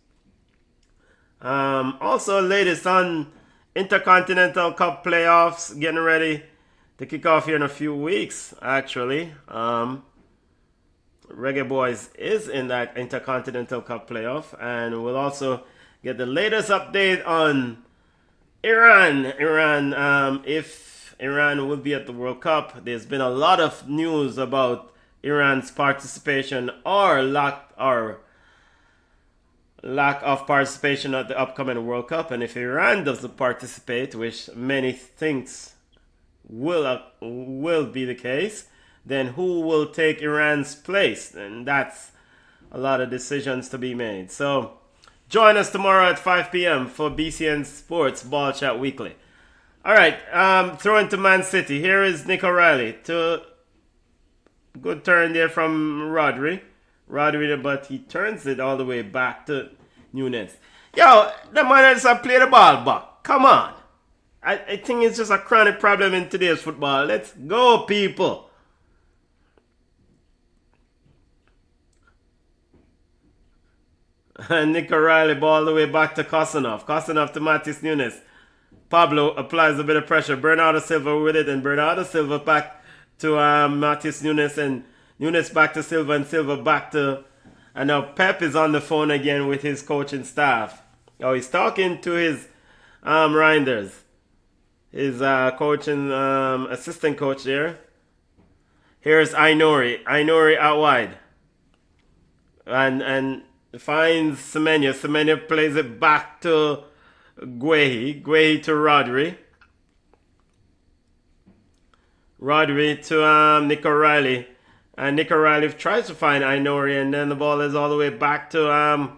Also, latest on Intercontinental Cup playoffs getting ready to kick off here in a few weeks, actually. Reggae Boys is in that Intercontinental Cup playoff, and we'll also get the latest update on Iran. If Iran will be at the World Cup. There's been a lot of news about Iran's participation or lack of participation at the upcoming World Cup, and if Iran doesn't participate, which many thinks will be the case, then who will take Iran's place? And that's a lot of decisions to be made. So join us tomorrow at 5 p.m. for BCN Sports Ball Chat Weekly. All right, throw into Man City. Here is Nick O'Reilly. Good turn there from Rodri, but he turns it all the way back to Nunes. Yo, the man has to play the ball back. Come on. I think it's just a chronic problem in today's football. Let's go, people. And Nick O'Reilly ball all the way back to Kosanov. Kosanov to Matis Nunes. Pablo applies a bit of pressure. Bernardo Silva with it, and Bernardo Silva back to Matis Nunes, and Nunes back to Silva, and Silva back to... And now Pep is on the phone again with his coaching staff. Oh, he's talking to his Reinders. His coaching assistant coach there. Here's Ainori. Ainori out wide. And finds Semenya. Semenya plays it back to Guehi. Guehi to Rodri. Rodri to Nick O'Reilly. And Nick O'Reilly tries to find Ainori, and then the ball is all the way back to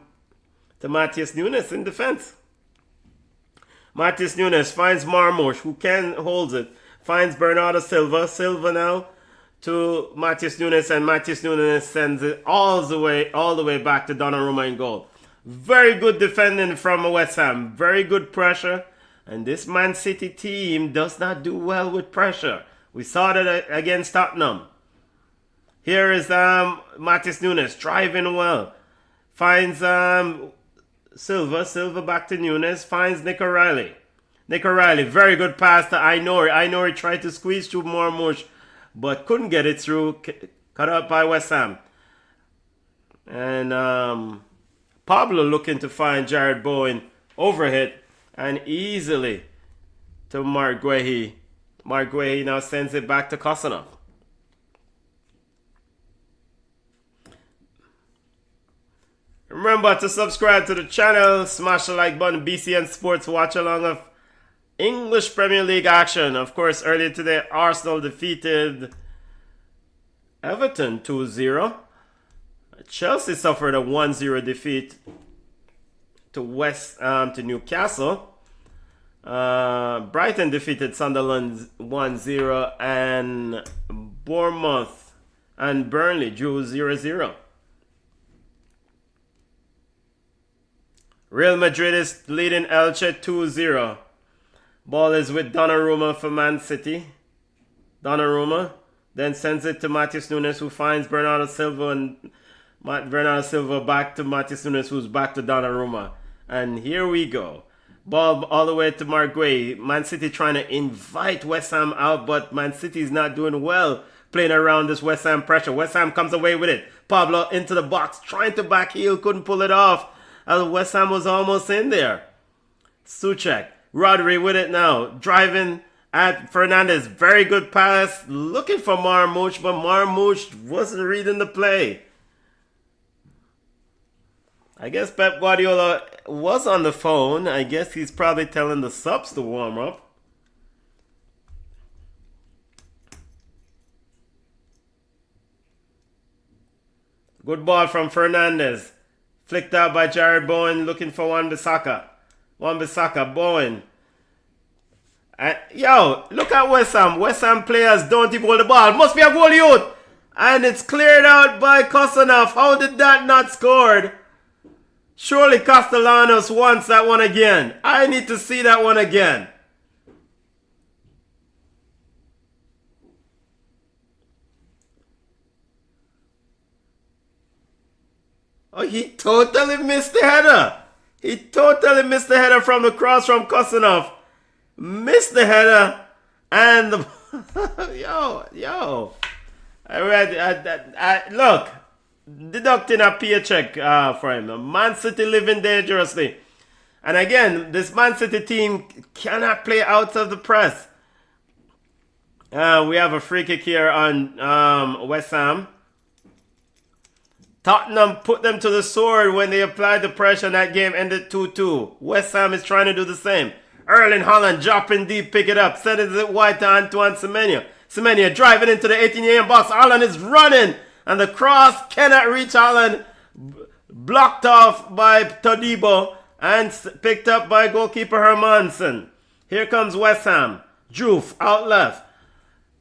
Matthias Nunes in defense. Matthias Nunes finds Marmoush, who holds it. Finds Bernardo Silva. Silva now to Matthias Nunes, and Matthias Nunes sends it all the way back to Donnarumma in goal. Very good defending from West Ham. Very good pressure. And this Man City team does not do well with pressure. We saw that against Tottenham. Here is Matis Nunes driving well. Finds Silva. Silva back to Nunes. Finds Nick O'Reilly. Nick O'Reilly, very good pass to Ainori. Ainori tried to squeeze through Marmoush, but couldn't get it through. Cut out by West Ham. And Pablo looking to find Jared Bowen. Overhit and easily to Mark Guehi. Mark Guehi now sends it back to Kosanov. Remember to subscribe to the channel, smash the like button. BCN Sports watch along of English Premier League action. Of course, earlier today, Arsenal defeated Everton 2-0. Chelsea suffered a 1-0 defeat to Newcastle. Brighton defeated Sunderland 1-0, and Bournemouth and Burnley drew 0-0. Real Madrid is leading Elche 2-0. Ball is with Donnarumma for Man City. Donnarumma then sends it to Matheus Nunes, who finds Bernardo Silva, and Bernardo Silva back to Matheus Nunes, who's back to Donnarumma. And here we go. Ball all the way to Mark Guehi. Man City trying to invite West Ham out, but Man City is not doing well playing around this West Ham pressure. West Ham comes away with it. Pablo into the box, trying to back heel, couldn't pull it off. West Ham was almost in there. Souček. Rodri with it now. Driving at Fernandez. Very good pass. Looking for Marmoush, but Marmoush wasn't reading the play. I guess Pep Guardiola was on the phone. I guess he's probably telling the subs to warm up. Good ball from Fernandez. Flicked out by Jared Bowen, looking for Wan-Bissaka. Wan-Bissaka, Bowen. Yo, look at West Ham. West Ham players don't even hold the ball. Must be a goal, youth. And it's cleared out by Kosanov. How did that not scored? Surely Castellanos wants that one again. I need to see that one again. Oh, he totally missed the header. He totally missed the header from the cross from Kosanov. Missed the header. And the yo. Look, deducting a paycheck for him. Man City living dangerously. And again, this Man City team cannot play out of the press. We have a free kick here on West Ham. Tottenham put them to the sword when they applied the pressure and that game ended 2-2. West Ham is trying to do the same. Erling Haaland dropping deep, pick it up. Sends it wide to Antoine Semenyo. Semenyo driving into the 18-yard box. Haaland is running. And the cross cannot reach Haaland. Blocked off by Todibo. And picked up by goalkeeper Hermansen. Here comes West Ham. Juve out left.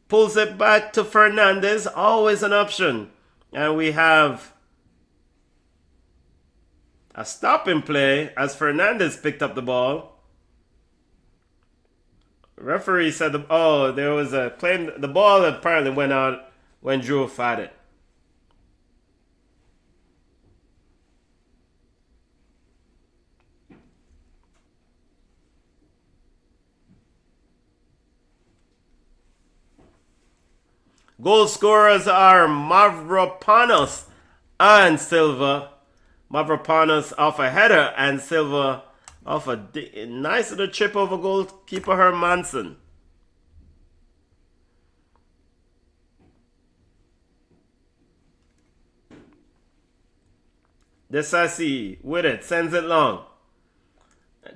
Pulls it back to Fernandes. Always an option. And we have a stop in play as Fernandes picked up the ball. Referee said, there was a claim. The ball apparently went out when Juve had it. Goal scorers are Mavropanos and Silva. Mavropanos off a header and Silva off a nice little chip over goalkeeper Hermansen. Desasi with it, sends it long.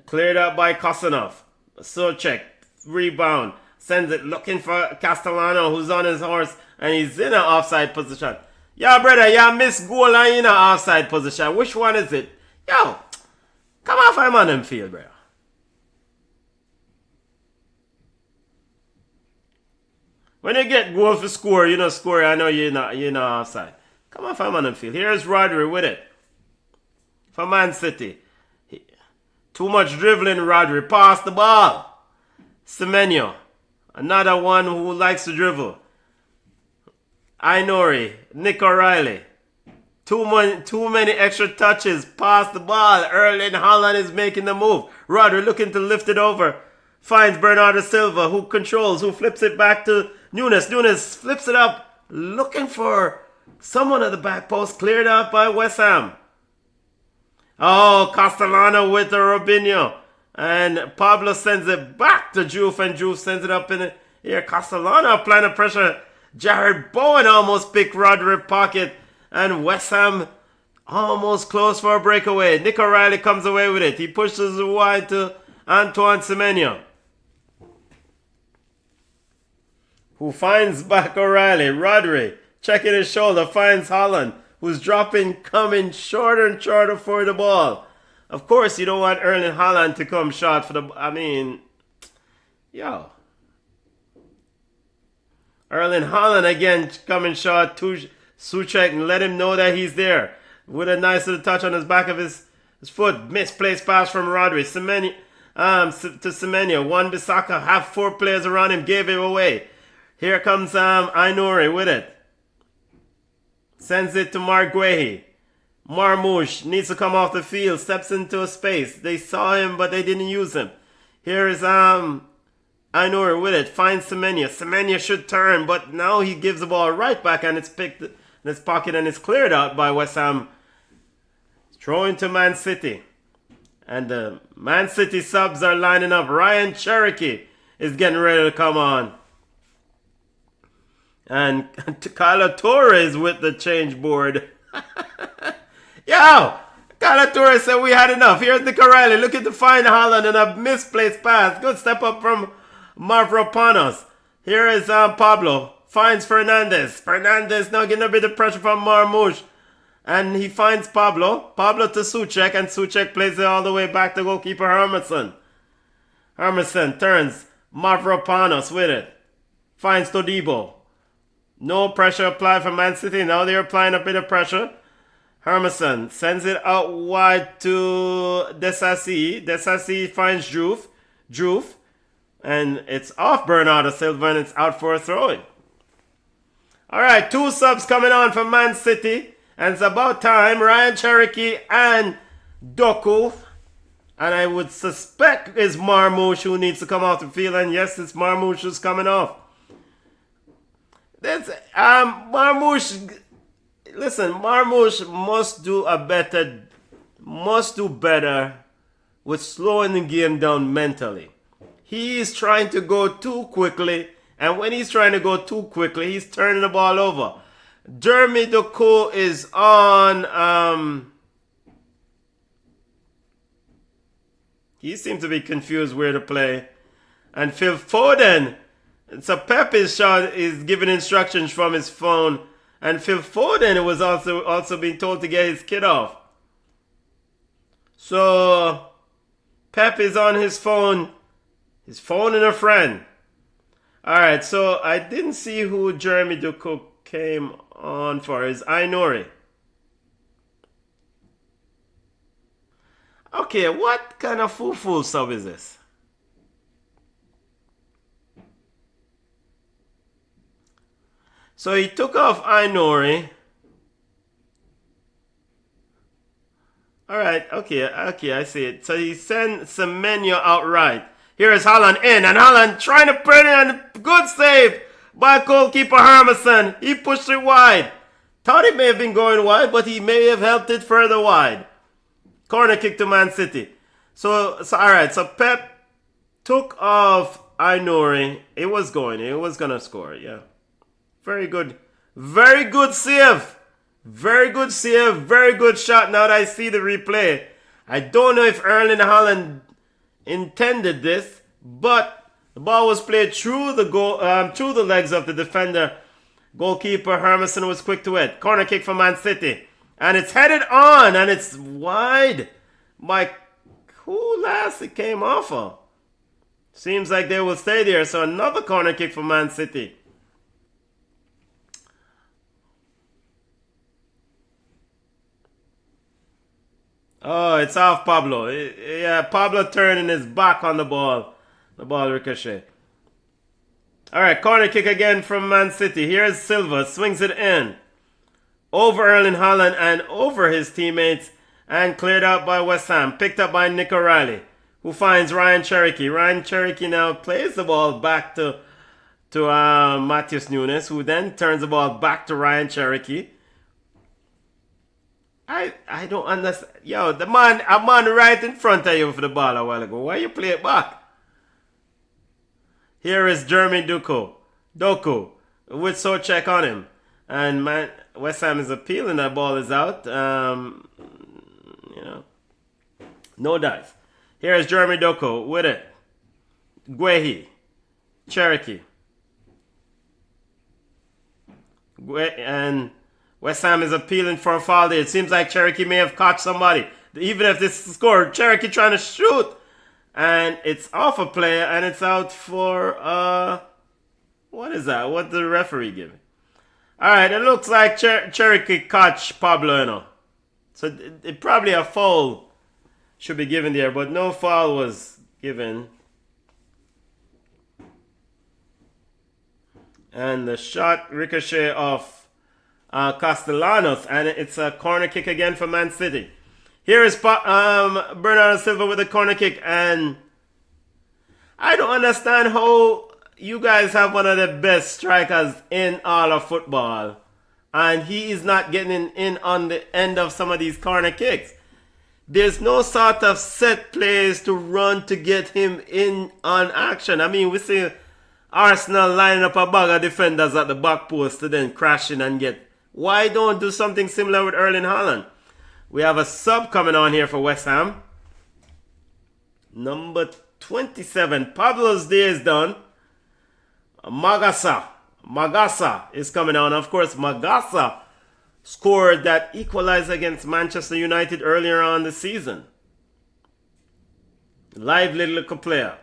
Cleared up by Kosanov. Socek, rebound. Sends it looking for Castellano, who's on his horse, and he's in an offside position. Yo, brother, you missed goal and in an offside position. Which one is it? Yo, come off I'm on them field, bro. When you get goal for score, you know score, I know you're not offside. Come off I'm on them field. Here's Rodri with it. For Man City. Too much dribbling, Rodri. Pass the ball. Semenyo. Another one who likes to dribble. Ainori. Nick O'Reilly. Too many extra touches. Pass the ball. Erling Haaland is making the move. Rodri looking to lift it over. Finds Bernardo Silva, who controls, who flips it back to Nunes. Nunes flips it up. Looking for someone at the back post. Cleared out by West Ham. Oh, Castellano with the Robinho. And Pablo sends it back to Juve, and Juve sends it up in the air. Castellano applying the pressure. Jared Bowen almost picked Rodri's pocket. And West Ham almost close for a breakaway. Nick O'Reilly comes away with it. He pushes it wide to Antoine Semenyo, who finds back O'Reilly. Rodri checking his shoulder, finds Haaland, who's coming shorter and shorter for the ball. Of course, you don't want Erling Haaland to come short for the... Erling Haaland again coming short to Souček and let him know that he's there. With a nice little touch on his back of his foot. Misplaced pass from Rodri. To Semenyo. Wan-Bissaka have 4 players around him. Gave it away. Here comes Ainori with it. Sends it to Marguehi. Marmoush needs to come off the field. Steps into a space. They saw him, but they didn't use him. Here is Ainori with it. Finds Semenyo. Semenyo should turn, but now he gives the ball right back, and it's picked in his pocket, and it's cleared out by West Ham. Throwing to Man City. And the Man City subs are lining up. Ryan Cherokee is getting ready to come on. And Carla Torres with the change board. Yo! Carla Torres said we had enough. Here's Nick O'Reilly looking to find Haaland and a misplaced pass. Good step up from Mavropanos. Here is Pablo. Finds Fernandes. Fernandes now getting a bit of pressure from Marmoush. And he finds Pablo. Pablo to Souček. And Souček plays it all the way back to goalkeeper Hermansen. Hermansen turns. Mavropanos with it. Finds Todibo. No pressure applied from Man City. Now they're applying a bit of pressure. Hermansen sends it out wide to Desasi. Desasi finds Juve. And it's off Bernardo Silva and it's out for a throw-in. Alright, 2 subs coming on for Man City. And it's about time. Ryan Cherokee and Doku And I would suspect it's Marmoush who needs to come off the field. And yes, it's Marmoush who's coming off. That's Marmoush. Listen, Marmoush must do better with slowing the game down mentally. He is trying to go too quickly, and when he's trying to go too quickly, he's turning the ball over. Jeremy Doku is on. He seems to be confused where to play, and Phil Foden. So Pep is giving instructions from his phone, and Phil Foden was also being told to get his kid off. So Pep is on his phone and a friend. Alright, so I didn't see who Jeremy Doku came on for. Is Ainori. Okay, what kind of foo-foo sub is this? So he took off Ainori. Alright, okay, I see it. So he sent Semenyo outright. Here is Holland in, and Holland trying to put in. Good save by goalkeeper Hermanson. He pushed it wide. Thought it may have been going wide, but he may have helped it further wide. Corner kick to Man City. So alright, so Pep took off Ainori. It was going to score, yeah. Very good. Very good save. Very good save, very good shot. Now that I see the replay, I don't know if Erling Haaland intended this, but the ball was played through the legs of the defender. Goalkeeper Hermanson was quick to it. Corner kick for Man City, and it's headed on, and it's wide. By who last it came off of? Seems like they will stay there. So another corner kick for Man City. Oh, it's off Pablo. Yeah, Pablo turning his back on the ball. The ball ricochet. Alright, corner kick again from Man City. Here's Silva. Swings it in. Over Erling Haaland and over his teammates. And cleared out by West Ham. Picked up by Nick O'Reilly, who finds Ryan Cherokee. Ryan Cherokee now plays the ball back to Matheus Nunes, who then turns the ball back to Ryan Cherokee. I don't understand. Yo, a man right in front of you for the ball a while ago. Why you play it back? Here is Jeremy Doku with Souček on him. And West Ham is appealing. That ball is out. No dice. Here is Jeremy Doku with it. Guehi. Cherokee. And West Ham is appealing for a foul there. It seems like Cherokee may have caught somebody. Even if this is scored, Cherokee trying to shoot. And it's off a player, and it's out for, what is that? What did the referee give it? Alright, it looks like Cherokee caught Pablo, you know. So it probably a foul should be given there, but no foul was given. And the shot ricochet off Castellanos, and it's a corner kick again for Man City. Here is Bernardo Silva with a corner kick, and I don't understand how you guys have one of the best strikers in all of football, and he is not getting in on the end of some of these corner kicks. There's no sort of set plays to run to get him in on action. I mean, we see Arsenal lining up a bag of defenders at the back post to then crash in and get. Why don't do something similar with Erling Haaland? We have a sub coming on here for West Ham. Number 27. Pablo's day is done. Magasa is coming on. Of course, Magasa scored that equalizer against Manchester United earlier on the season. Lively little player.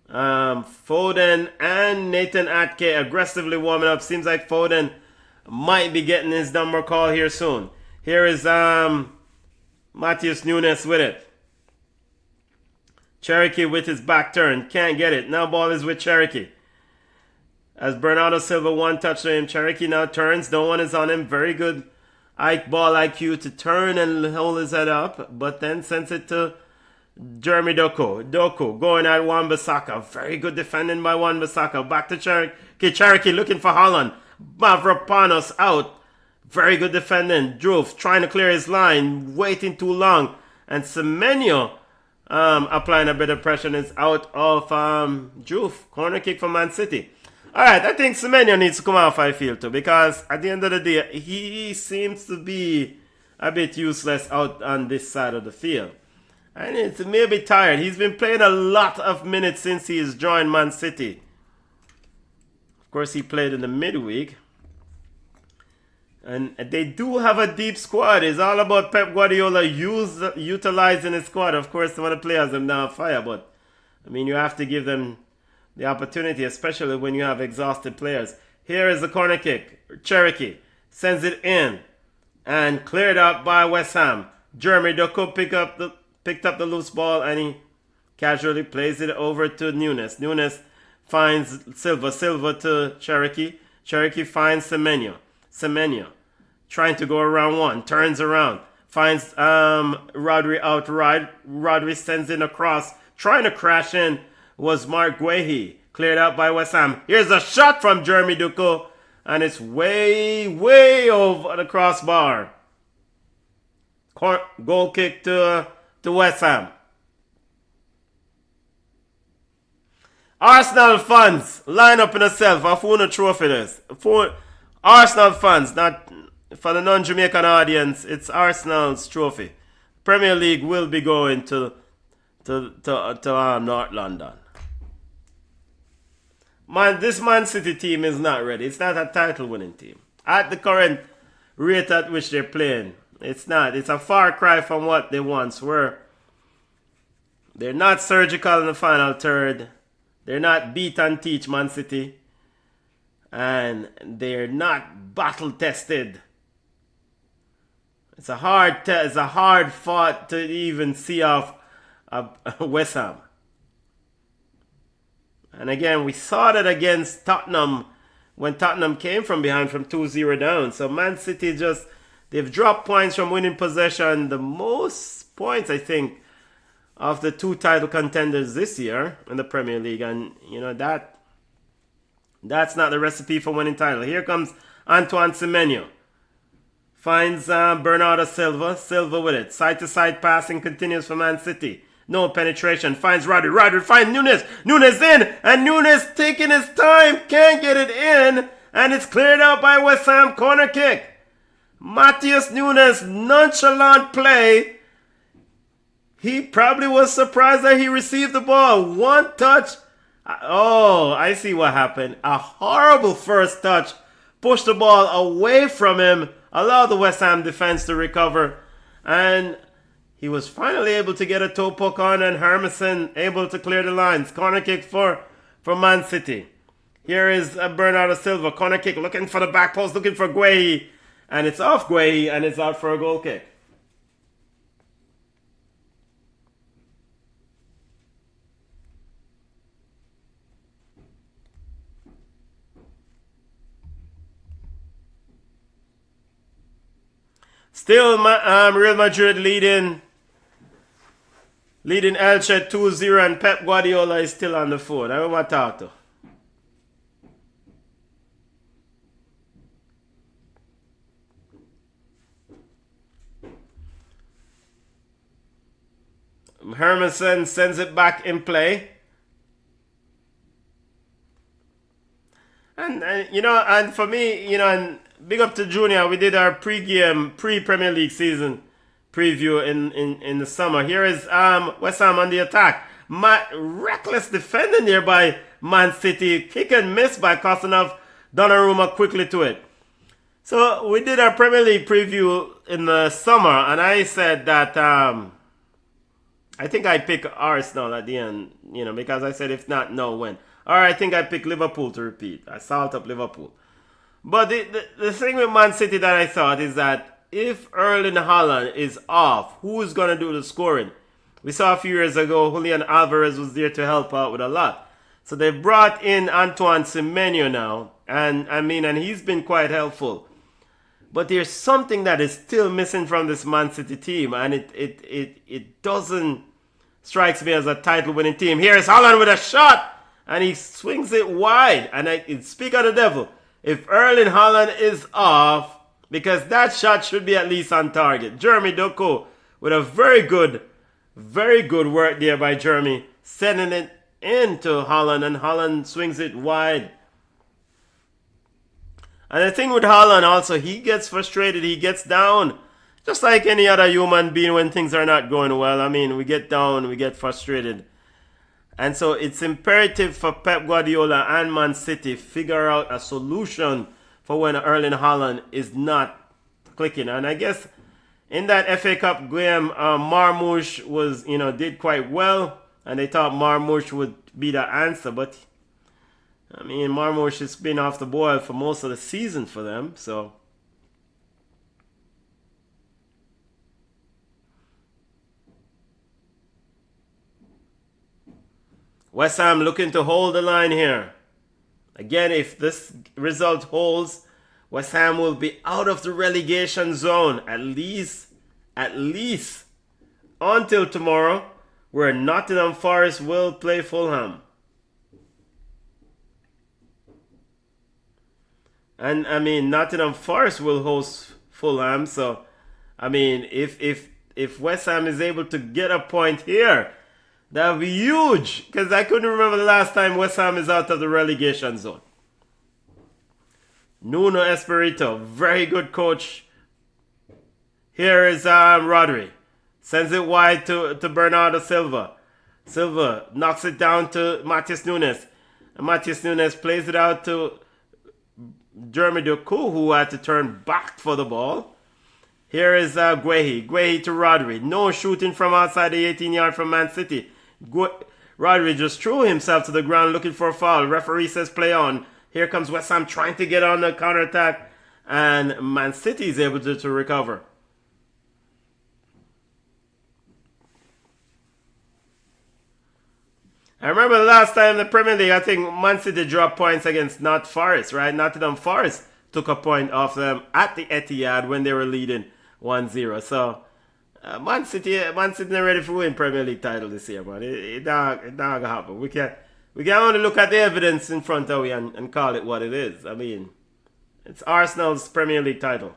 Foden and Nathan Atke aggressively warming up. Seems like Foden might be getting his number call here soon. Here is Matheus Nunes with it. Cherokee with his back turn. Can't get it. Now ball is with Cherokee. As Bernardo Silva one touch to him. Cherokee now turns. No one is on him. Very good Ike ball IQ to turn and hold his head up, but then sends it to Jeremy Doku. Doku going at Wan-Bissaka. Very good defending by Wan-Bissaka. Back to Cherokee. Cherokee looking for Holland. Mavropanos out. Very good defending. Diouf trying to clear his line. Waiting too long. And Semenyo applying a bit of pressure and is out of Diouf. Corner kick for Man City. Alright, I think Semenyo needs to come off, I feel too. Because at the end of the day, he seems to be a bit useless out on this side of the field. And it's maybe tired. He's been playing a lot of minutes since he has joined Man City. Of course, he played in the midweek. And they do have a deep squad. It's all about Pep Guardiola utilizing his squad. Of course, some of the players are now fire, but I mean, you have to give them the opportunity, especially when you have exhausted players. Here is the corner kick. Cherokee sends it in and cleared out by West Ham. Jeremy Doku picked up the loose ball and he casually plays it over to Nunes. Nunes finds Silva. Silva to Cherokee. Cherokee finds Semenyo. Semenyo trying to go around one. Turns around. Finds Rodri outright. Rodri sends in a cross. Trying to crash in was Mark Guehi. Cleared out by West Ham. Here's a shot from Jeremy Doku. And it's way, way over the crossbar. Goal kick to West Ham. Arsenal fans, line up in yourself. I phone a trophy this. Arsenal fans, not for the non-Jamaican audience, it's Arsenal's trophy. Premier League will be going to North London. Man, this Man City team is not ready. It's not a title-winning team. At the current rate at which they're playing, it's not. It's a far cry from what they once were. They're not surgical in the final third. They're not beat and teach Man City. And they're not battle-tested. It's a hard fought to even see off West Ham. And again, we saw that against Tottenham when Tottenham came from behind from 2-0 down. So Man City they've dropped points from winning possession. The most points, I think, of the two title contenders this year in the Premier League. And, you know, that's not the recipe for winning title. Here comes Antoine Semenyo. Finds Bernardo Silva. Silva with it. Side-to-side passing continues for Man City. No penetration. Finds Rodri. Rodri finds Nunes. Nunes in. And Nunes taking his time. Can't get it in. And it's cleared out by West Ham. Corner kick. Matheus Nunes. Nonchalant play. He probably was surprised that he received the ball. One touch. Oh, I see what happened. A horrible first touch. Pushed the ball away from him. Allowed the West Ham defense to recover. And he was finally able to get a toe poke on, and Hermansen able to clear the lines. Corner kick for Man City. Here is Bernardo Silva. Corner kick looking for the back post, looking for Guehi. And it's off Guehi, and it's out for a goal kick. Still, Real Madrid leading Elche 2-0, and Pep Guardiola is still on the phone. I want to talk to. Hermansen sends it back in play. And you know, and for me, you know, and big up to Junior, we did our pre-Premier League season preview in the summer. Here is West Ham on the attack. Reckless defending there by Man City. Kick and miss by Kostanov. Donnarumma quickly to it. So we did our Premier League preview in the summer, and I said that I think I pick Arsenal at the end, you know, because I said if not, no win. Or I think I picked Liverpool to repeat. I salt up Liverpool. But the thing with Man City that I thought is that if Erling Haaland is off, who's going to do the scoring? We saw a few years ago, Julian Alvarez was there to help out with a lot. So they've brought in Antoine Semenyo now. And I mean, and he's been quite helpful. But there's something that is still missing from this Man City team, and it doesn't strikes me as a title-winning team. Here's Haaland with a shot, and he swings it wide. And I speak of the devil, if Erling Haaland is off, because that shot should be at least on target. Jeremy Doku with a very good work there by Jeremy, sending it into Haaland, and Haaland swings it wide. And the thing with Haaland also, he gets frustrated, he gets down. Just like any other human being when things are not going well. I mean, we get down, we get frustrated. And so it's imperative for Pep Guardiola and Man City figure out a solution for when Erling Haaland is not clicking. And I guess in that FA Cup game, Marmoush was, did quite well. And they thought Marmoush would be the answer. But, I mean, Marmoush has been off the boil for most of the season for them. So West Ham looking to hold the line here. Again, if this result holds, West Ham will be out of the relegation zone at least until tomorrow, where Nottingham Forest will play Fulham. And I mean, Nottingham Forest will host Fulham, so I mean, if West Ham is able to get a point here, that would be huge, because I couldn't remember the last time West Ham is out of the relegation zone. Nuno Espirito, very good coach. Here is Rodri. Sends it wide to Bernardo Silva. Silva knocks it down to Matheus Nunes. And Matheus Nunes plays it out to Jeremy Doku, who had to turn back for the ball. Here is Guehi. Guehi to Rodri. No shooting from outside the 18-yard from Man City. Rodri just threw himself to the ground looking for a foul. Referee says play on. Here comes West Ham trying to get on the counter-attack. And Man City is able to recover. I remember the last time in the Premier League, I think Man City dropped points against Forest, right? Nottingham Forest took a point off them at the Etihad when they were leading 1-0. So, Man City are ready for win Premier League title this year, man. It not gonna happen. We can only look at the evidence in front of you and call it what it is. I mean, it's Arsenal's Premier League title.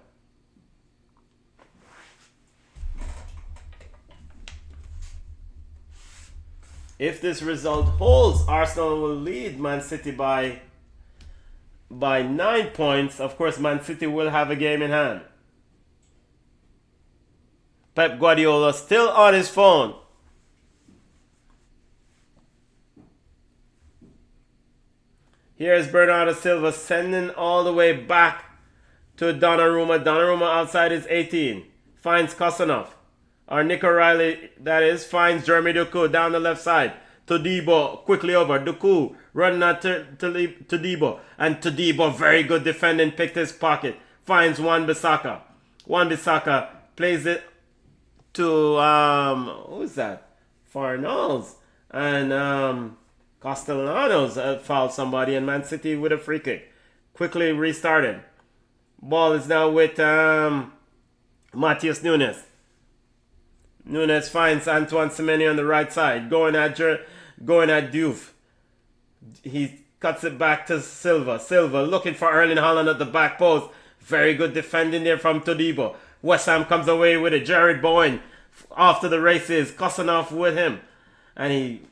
If this result holds, Arsenal will lead Man City by 9 points. Of course, Man City will have a game in hand. Pep Guardiola still on his phone. Here's Bernardo Silva sending all the way back to Donnarumma. Donnarumma outside his 18. Finds Kosanov. Or Nick O'Reilly, that is, finds Jeremy Doku down the left side. Todibo quickly over. Doku running out to Todibo. And Todibo, very good defending, picked his pocket. Finds Wan-Bissaka. Wan-Bissaka plays it to, who's that? Farnals. And Castellanos fouled somebody, and Man City with a free kick. Quickly restarted. Ball is now with Matheus Nunes. Nunes finds Antoine Semenyo on the right side, going at Diouf. He cuts it back to Silva. Silva looking for Erling Haaland at the back post. Very good defending there from Todibo. West Ham comes away with it. Jared Bowen off to the races. Kosanov with him. And he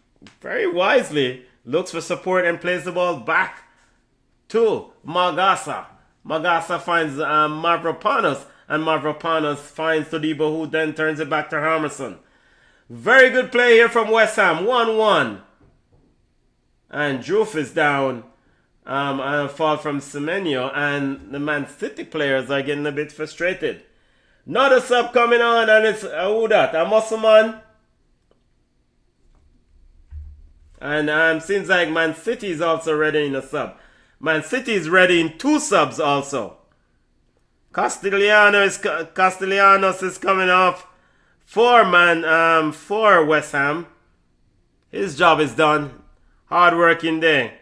very wisely looks for support and plays the ball back to Magasa. Magasa finds Mavropanos. And Mavropanos finds Todibo, who then turns it back to Harmison. Very good play here from West Ham. 1-1. And Diouf is down. And a fall from Semenyo. And the Man City players are getting a bit frustrated. Another sub coming on. And it's who that? A Musselman. And seems like Man City is also ready in a sub. Man City is ready in 2 subs also. Castellanos is coming off for West Ham. His job is done. Hard working day.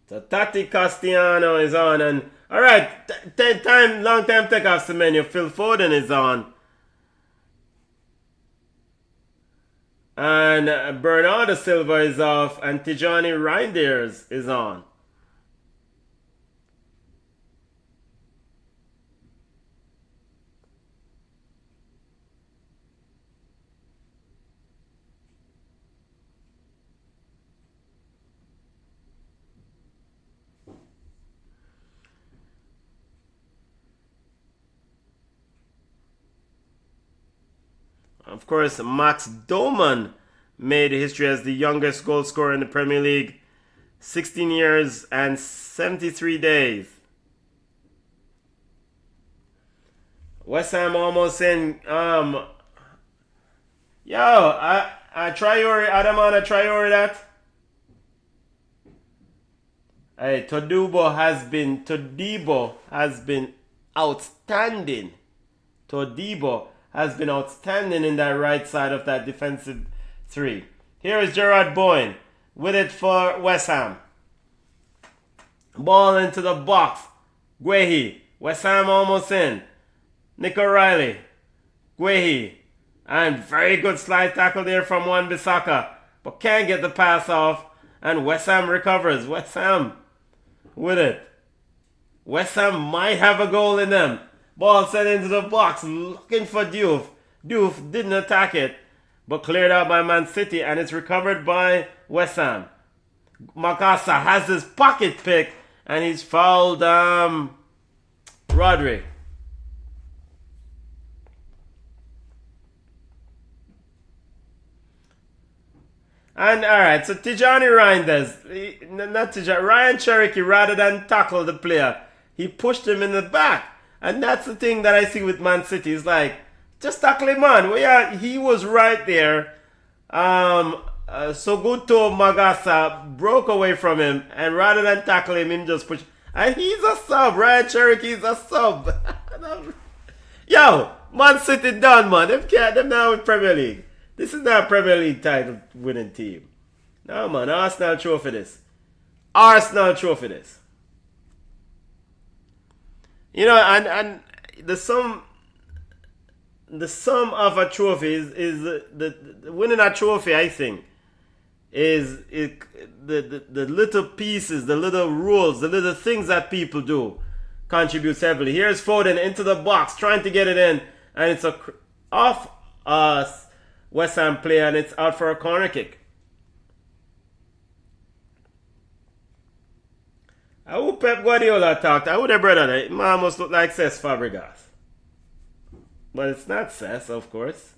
So Tati Castellano is on, and all right, long time takeoffs the menu. Phil Foden is on, and Bernardo Silva is off, and Tijani Reinders is on. Of course, Max Doman made history as the youngest goal scorer in the Premier League. 16 years and 73 days. West Ham almost in. I Traore that. Hey, Todibo has been outstanding. Todibo has been outstanding in that right side of that defensive three. Here is Gerard Boyne with it for West Ham. Ball into the box. Guehi. West Ham almost in. Nick O'Reilly. Guehi. And very good slide tackle there from Wan-Bissaka. But can't get the pass off. And West Ham recovers. West Ham with it. West Ham might have a goal in them. Ball sent into the box, looking for Diouf. Diouf didn't attack it, but cleared out by Man City, and it's recovered by West Ham. Makasa has his pocket pick, and he's fouled Rodri. And alright, so Tijani Ryan Cherokee, rather than tackle the player, he pushed him in the back. And that's the thing that I see with Man City. It's like, just tackle him on. Well, yeah, he was right there. Soguto Magasa broke away from him. And rather than tackle him just pushed. And he's a sub. Ryan Cherokee is a sub. Yo, Man City done, man. Them now in Premier League. This is not a Premier League title winning team. No, man. Arsenal trophy this. Arsenal trophy this. You know, and the sum of a trophy is the winning a trophy, I think, is the little pieces, the little rules, the little things that people do contributes heavily. Here's Foden into the box, trying to get it in, and it's off West Ham player, and it's out for a corner kick. How Pep Guardiola talked, I would have brother that it almost look like Cesc Fabregas. But it's not Cesc, of course.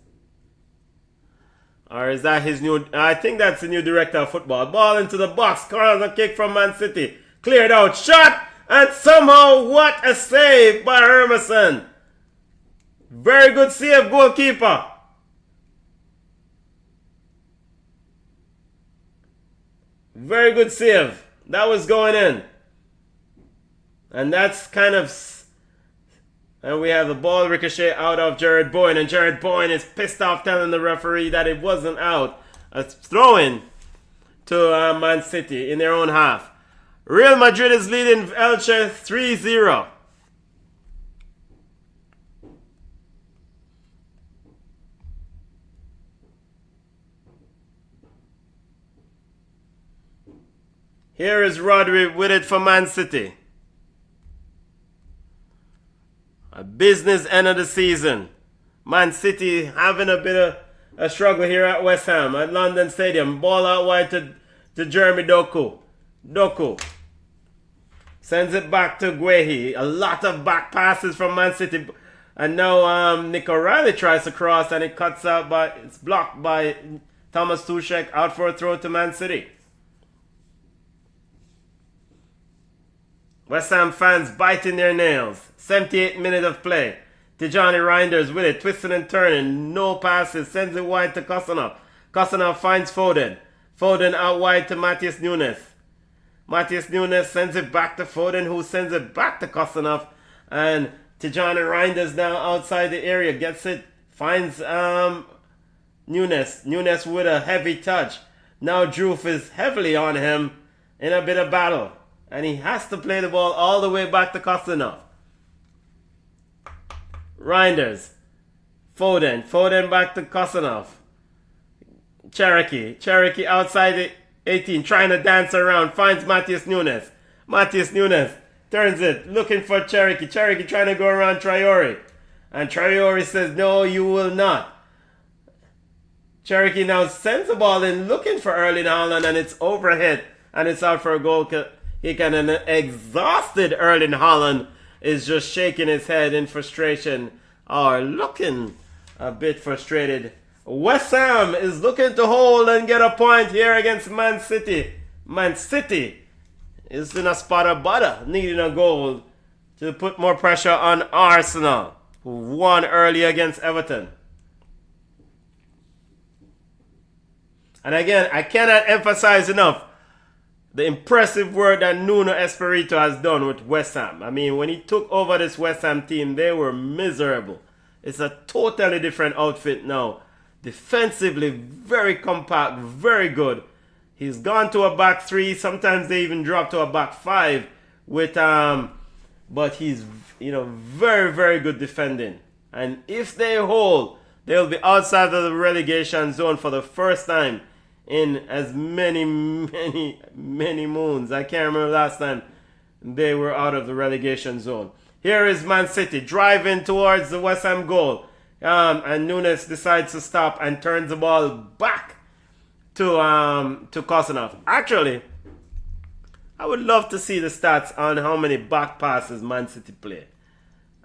Or is that his new... I think that's the new director of football. Ball into the box. Corner kick from Man City. Cleared out. Shot! And somehow, what a save by Hermansen. Very good save, goalkeeper. Very good save. That was going in. And that's kind of... And we have the ball ricochet out of Gerard Boyne. And Gerard Boyne is pissed off telling the referee that it wasn't out. A throw-in to Man City in their own half. Real Madrid is leading Elche 3-0. Here is Rodri with it for Man City. A business end of the season. Man City having a bit of a struggle here at West Ham at London Stadium. Ball out wide to Jeremy Doku. Doku sends it back to Guehi. A lot of back passes from Man City. And now Nick O'Reilly tries to cross and it cuts out, but it's blocked by Thomas Tuchel, out for a throw to Man City. West Ham fans biting their nails. 78 minutes of play. Tijani Reinders with it, twisting and turning. No passes. Sends it wide to Kosanov. Kosanov finds Foden. Foden out wide to Matheus Nunes. Matheus Nunes sends it back to Foden, who sends it back to Kosanov. And Tijani Reinders now outside the area. Gets it. Finds Nunes. Nunes with a heavy touch. Now Diouf is heavily on him in a bit of battle. And he has to play the ball all the way back to Kostanov. Reinders. Foden. Foden back to Kostanov. Cherokee. Cherokee outside the 18. Trying to dance around. Finds Matheus Nunes. Matheus Nunes turns it. Looking for Cherokee. Cherokee trying to go around Traore. And Traore says, no, you will not. Cherokee now sends the ball in looking for Erling Haaland. And it's overhit. And it's out for a goal kick. And an exhausted Erling Haaland is just shaking his head in frustration. Or looking a bit frustrated. West Ham is looking to hold and get a point here against Man City. Man City is in a spot of butter, needing a goal to put more pressure on Arsenal, who won early against Everton. And again, I cannot emphasize enough the impressive work that Nuno Espirito has done with West Ham. I mean, when he took over this West Ham team, they were miserable. It's a totally different outfit now. Defensively, very compact, very good. He's gone to a back three. Sometimes they even drop to a back five with but he's very, very good defending. And if they hold, they'll be outside of the relegation zone for the first time in as many moons. I can't remember last time they were out of the relegation zone. Here is Man City driving towards the West Ham goal. And Nunes decides to stop and turns the ball back to Kostanov. Actually, I would love to see the stats on how many back passes Man City play.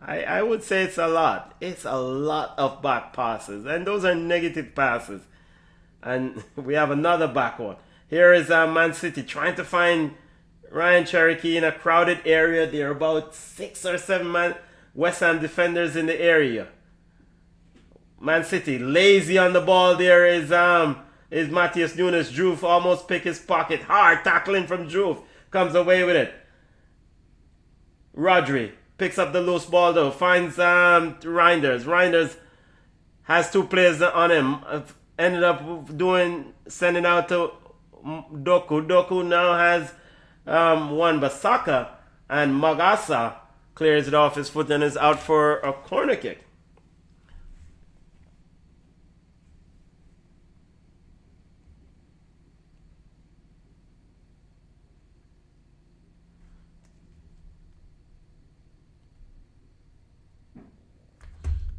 I would say it's a lot. It's a lot of back passes. And those are negative passes. And we have another back one. Here is Man City trying to find Ryan Cherokee in a crowded area. There are about 6 or 7 West Ham defenders in the area. Man City lazy on the ball. There is Matheus Nunes. Juve almost pick his pocket. Hard tackling from Juve. Comes away with it. Rodri picks up the loose ball though. Finds Reinders. Reinders has 2 players on him. Ended up sending out to Doku. Doku now has Wan-Bissaka. And Magasa clears it off his foot and is out for a corner kick.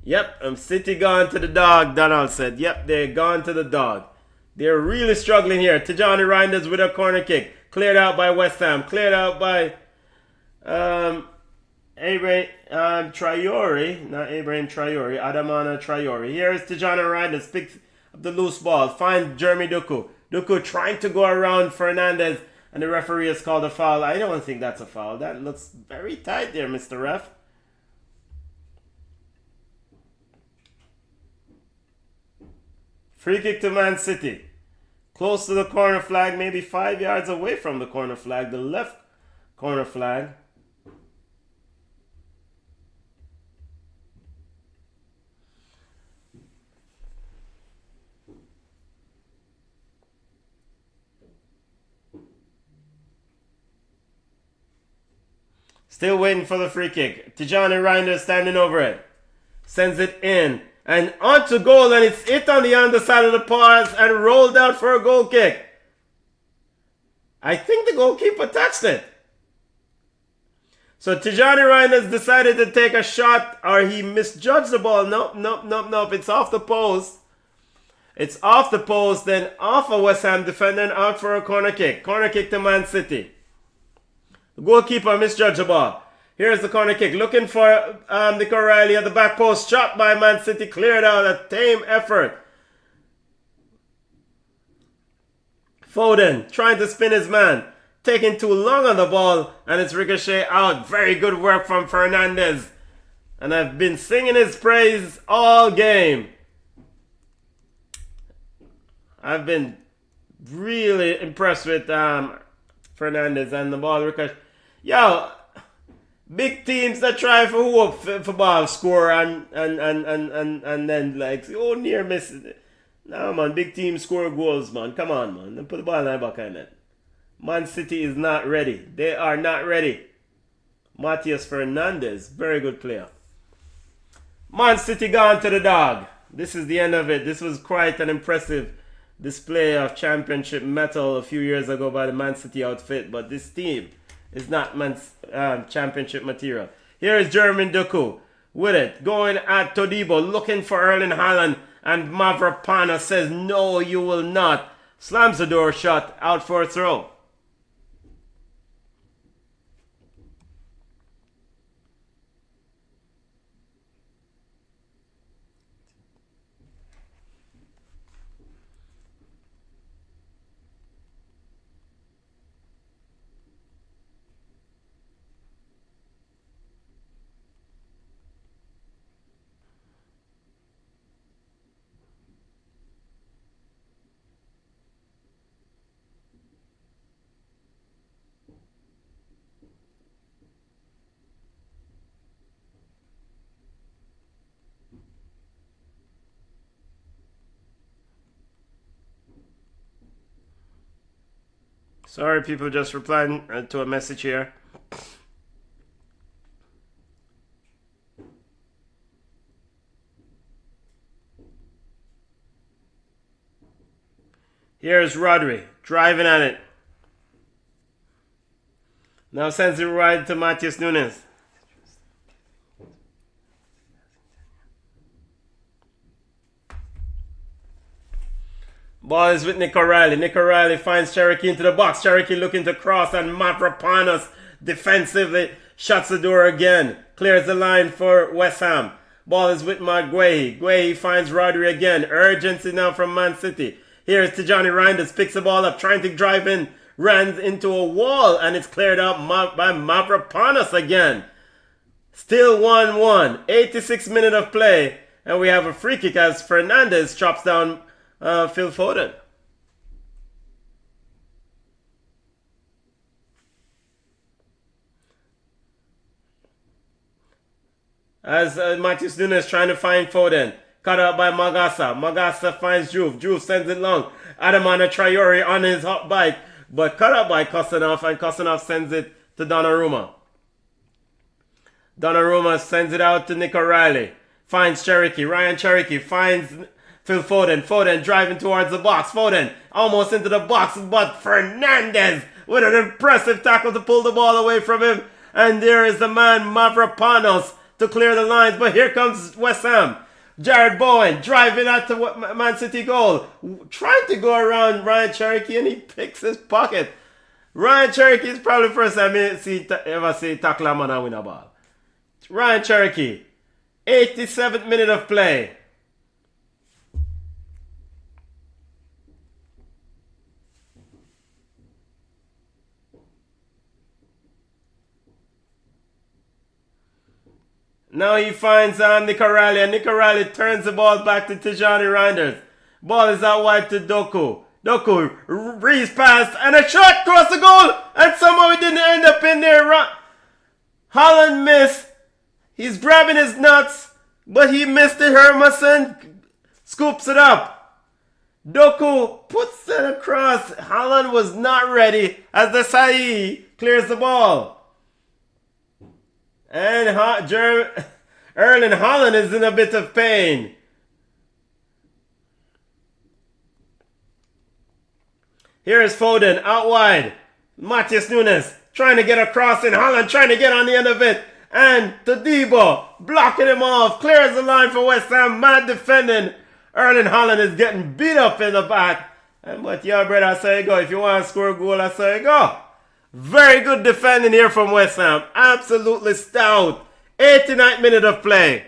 Yep, City gone to the dog, Donald said. Yep, they're gone to the dog. They're really struggling here. Tijani Reinders with a corner kick. Cleared out by West Ham. Cleared out by Abraham Traore. Not Abraham Traore. Adamana Traore. Here is Tijani Reinders. Picks up the loose ball. Finds Jeremy Doku. Doku trying to go around Fernandez. And the referee has called a foul. I don't think that's a foul. That looks very tight there, Mr. Ref. Free kick to Man City. Close to the corner flag, maybe 5 yards away from the corner flag, the left corner flag. Still waiting for the free kick. Tijani Reinders standing over it. Sends it in. And onto goal, and it's hit on the underside of the paws and rolled out for a goal kick. I think the goalkeeper touched it. So Tijani Reinders decided to take a shot, or he misjudged the ball. Nope. It's off the post. It's off the post, then off a West Ham defender and out for a corner kick. Corner kick to Man City. The goalkeeper misjudged the ball. Here's the corner kick. Looking for Nick O'Reilly at the back post. Shot by Man City. Cleared out. A tame effort. Foden trying to spin his man. Taking too long on the ball. And it's ricochet out. Very good work from Fernandez. And I've been singing his praise all game. I've been really impressed with Fernandez and the ball ricochet. Yo, big teams that try for whoop for ball score and then like near miss. No man, big teams score goals, man. Come on, man. Then put the ball in the back of net. Man City is not ready. They are not ready. Matheus Fernandes, very good player. Man City gone to the dog. This is the end of it. This was quite an impressive display of championship mettle a few years ago by the Man City outfit, but this team is not championship material. Here is Jeremy Doku with it, going at Todibo, looking for Erling Haaland, and Mavropanos says, no, you will not. Slams the door shut, out for a throw. Sorry, people, just replying to a message here. Here's Rodri, driving at it. Now sends it right to Matheus Nunes. Ball is with Nick O'Reilly. Nick O'Reilly finds Cherokee into the box. Cherokee looking to cross, and Mavropanos defensively shuts the door again. Clears the line for West Ham. Ball is with Maguire. Guehi finds Rodri again. Urgency now from Man City. Here's Tijani Reinders. Picks the ball up, trying to drive in. Runs into a wall, and it's cleared out by Mavropanos again. Still 1-1. 86th minute of play. And we have a free kick as Fernandes chops down Phil Foden. As Matheus Nunes trying to find Foden. Cut out by Magasa. Magasa finds Juve. Juve sends it long. Adamana Traore on his hot bike. But cut out by Kostanov, and Kostanov sends it to Donnarumma. Donnarumma sends it out to Nick O'Reilly. Finds Cherokee. Ryan Cherokee finds Phil Foden. Foden driving towards the box. Foden almost into the box, but Fernandes with an impressive tackle to pull the ball away from him. And there is the man Mavropanos to clear the lines. But here comes West Ham. Jared Bowen driving at the Man City goal. Trying to go around Ryan Cherokee, and he picks his pocket. Ryan Cherokee is probably the first time I ever see tackle a man and win a ball. Ryan Cherokee. 87th minute of play. Now he finds Nick O'Reilly, and Nick O'Reilly turns the ball back to Tijani Reinders. Ball is out wide to Doku. Doku reads past, and a shot across the goal, and somehow he didn't end up in there. Haaland missed. He's grabbing his nuts, but he missed it. Hermansen scoops it up. Doku puts it across. Haaland was not ready as the Sa'i clears the ball. And Erling Haaland is in a bit of pain. Here is Foden out wide. Matheus Nunes trying to get across, and Haaland trying to get on the end of it. And Todibo blocking him off. Clears the line for West Ham. Mad defending. Erling Haaland is getting beat up in the back. But yeah, brother, I say go. If you want to score a goal, I say go. Very good defending here from West Ham. Absolutely stout. 89th minute of play.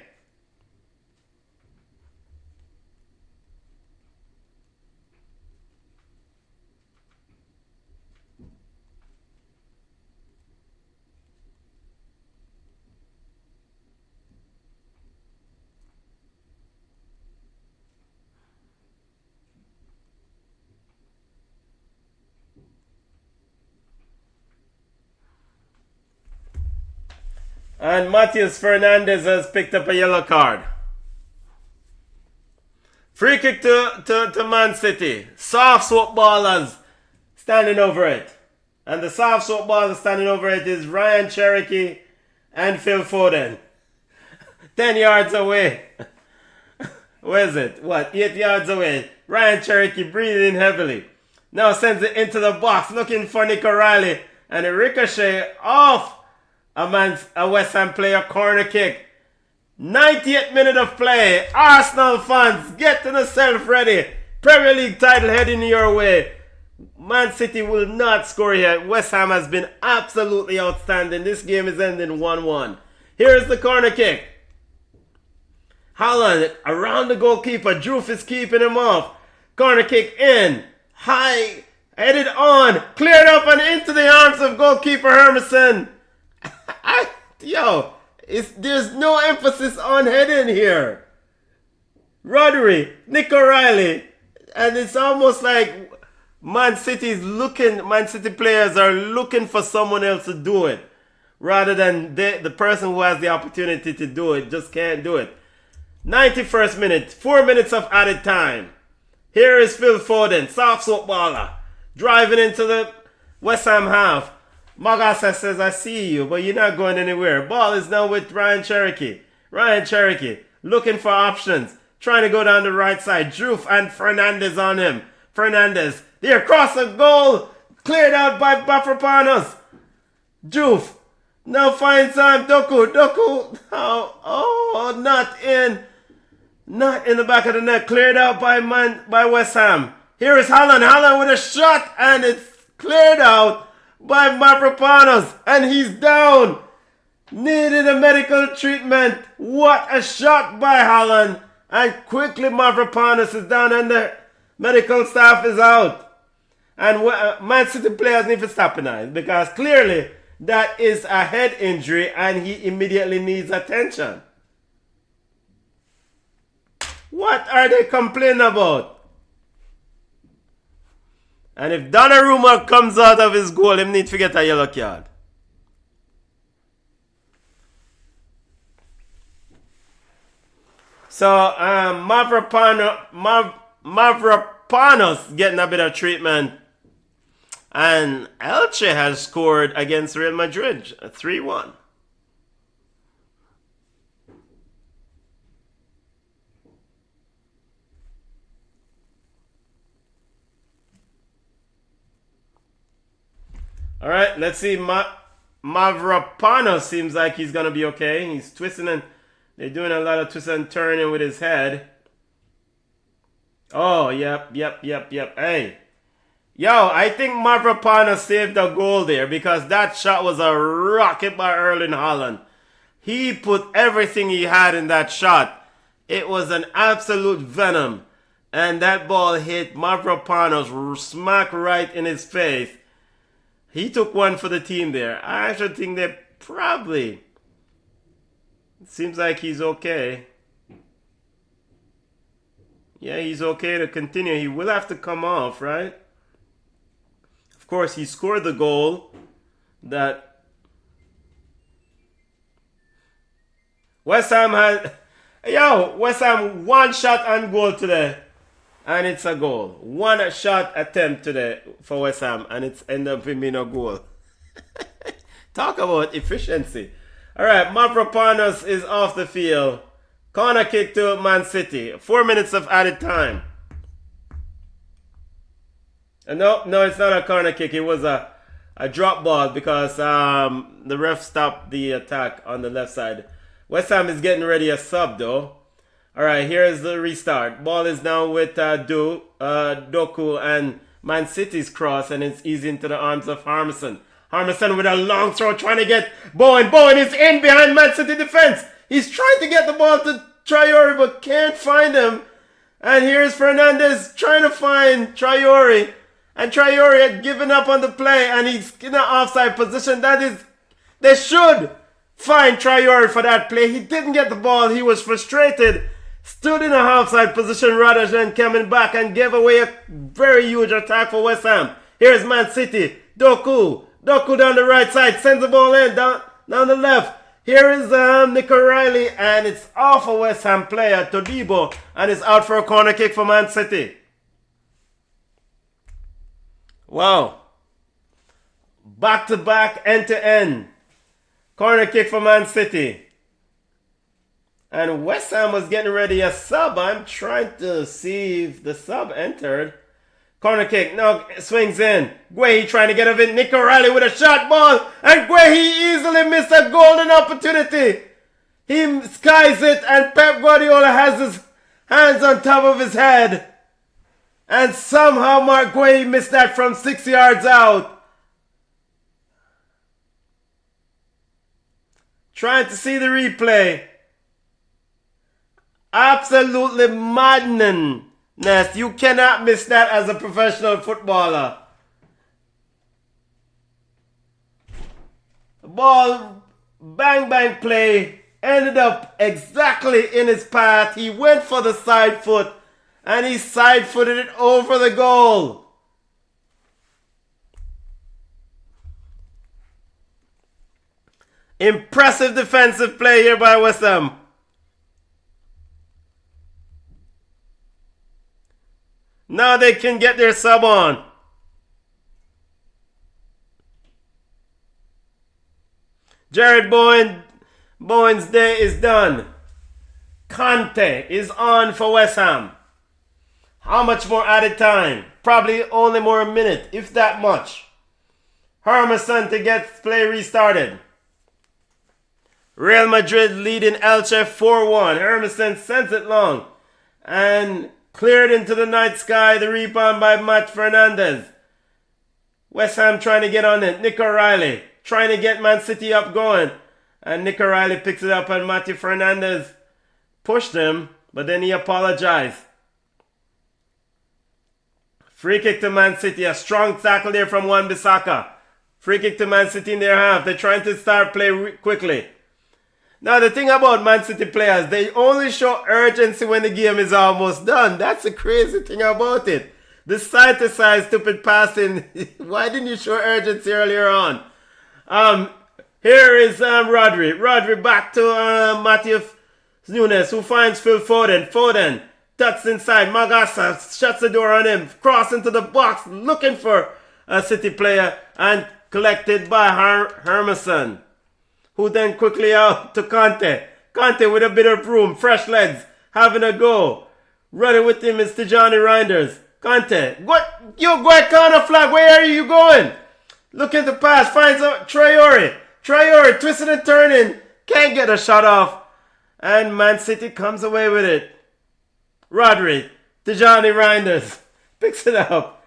And Matheus Fernandes has picked up a yellow card. Free kick to Man City. Soft swap ballers standing over it. And the soft soap ball standing over it is Ryan Cherokee and Phil Foden. 10 yards away. Where is it? What? 8 yards away. Ryan Cherokee breathing heavily. Now sends it into the box looking for Nick O'Reilly. And a ricochet off a West Ham player corner kick. 90th minute of play. Arsenal fans, get yourself ready. Premier League title heading your way. Man City will not score here. West Ham has been absolutely outstanding. This game is ending 1-1. Here's the corner kick. Haaland around the goalkeeper. Droof is keeping him off. Corner kick in. High. Headed on. Cleared up and into the arms of goalkeeper Hermansen. There's no emphasis on heading here. Rodri, Nick O'Reilly. And it's almost like Man City players are looking for someone else to do it. Rather than the person who has the opportunity to do it just can't do it. 91st minute, 4 minutes of added time. Here is Phil Foden, soft soap baller, driving into the West Ham half. Magasa says, I see you, but you're not going anywhere. Ball is now with Ryan Cherokee. Ryan Cherokee looking for options, trying to go down the right side. Droof and Fernandez on him. Fernandez, they across the goal, cleared out by Bafrapanos. Droof now finds Doku. Doku, not in. Not in the back of the net. Cleared out by West Ham. Here is Haaland. Haaland with a shot. And it's cleared out by Mavropanos. And he's down. Needed a medical treatment. What a shot by Haaland. And quickly Mavropanos is down and the medical staff is out. And Man City players need to stop tonight. Because clearly that is a head injury. And he immediately needs attention. What are they complaining about? And if Donnarumma comes out of his goal, him need to get a yellow card. So Mavropanos getting a bit of treatment. And Elche has scored against Real Madrid, 3-1. All right, let's see. Mavropanos seems like he's going to be okay. He's twisting and they're doing a lot of twisting and turning with his head. Oh, yep. Hey. Yo, I think Mavropanos saved the goal there because that shot was a rocket by Erling Haaland. He put everything he had in that shot. It was an absolute venom. And that ball hit Mavropanos smack right in his face. He took one for the team there. I actually think they probably... It seems like he's okay. Yeah, he's okay to continue. He will have to come off, right? Of course, he scored the goal that... West Ham had... West Ham one shot on goal today. And it's a goal. One shot attempt today for West Ham. And it's ended up being a goal. Talk about efficiency. Alright, Mavropanos is off the field. Corner kick to Man City. 4 minutes of added time. No, it's not a corner kick. It was a drop ball because the ref stopped the attack on the left side. West Ham is getting ready a sub though. Alright, here is the restart. Ball is now with Doku and Man City's cross, and it's easy into the arms of Harmison. Harmison with a long throw trying to get Bowen. Bowen is in behind Man City defense. He's trying to get the ball to Traore but can't find him. And here's Fernandez trying to find Traore. And Traore had given up on the play and he's in an offside position. They should find Traore for that play. He didn't get the ball. He was frustrated. Stood in a offside position rather than coming back and gave away a very huge attack for West Ham. Here's Man City. Doku down the right side. Sends the ball in. Down the left. Here is Nick O'Reilly. And it's off a West Ham player, Todibo. And it's out for a corner kick for Man City. Wow. Back to back, end to end. Corner kick for Man City. And West Ham was getting ready a sub. I'm trying to see if the sub entered. Corner kick. No, swings in. Guehi trying to get a bit. Nick O'Reilly with a shot ball. And Guehi easily missed a golden opportunity. He skies it and Pep Guardiola has his hands on top of his head. And somehow Mark Guehi missed that from 6 yards out. Trying to see the replay. Absolutely maddening. You cannot miss that as a professional footballer. The ball, bang bang play, ended up exactly in his path. He went for the side foot and he side footed it over the goal. Impressive defensive play here by West Ham. Now they can get their sub on. Jared Bowen's day is done. Conte is on for West Ham. How much more added time? Probably only more a minute, if that much. Hermanson to get play restarted. Real Madrid leading Elche 4-1. Hermanson sends it long. And cleared into the night sky, the rebound by Matt Fernandez. West Ham trying to get on it. Nick O'Reilly trying to get Man City up going. And Nick O'Reilly picks it up and Matthew Fernandez pushed him, but then he apologized. Free kick to Man City. A strong tackle there from Wan-Bissaka. Free kick to Man City in their half. They're trying to start play quickly. Now the thing about Man City players, they only show urgency when the game is almost done. That's the crazy thing about it. The side-to-side stupid passing. Why didn't you show urgency earlier on? Here is Rodri. Rodri back to Matthew Nunes, who finds Phil Foden. Foden tucks inside. Magasa shuts the door on him. Cross into the box, looking for a City player, and collected by Hermanson, who then quickly out to Conte. Conte with a bit of room, fresh legs, having a go. Running with him is Tijani Reinders. Conte, what? You go at corner flag, where are you going? Looking to pass, finds out Traore. Traore twisting and turning, can't get a shot off. And Man City comes away with it. Rodri, Tijani Reinders, picks it up.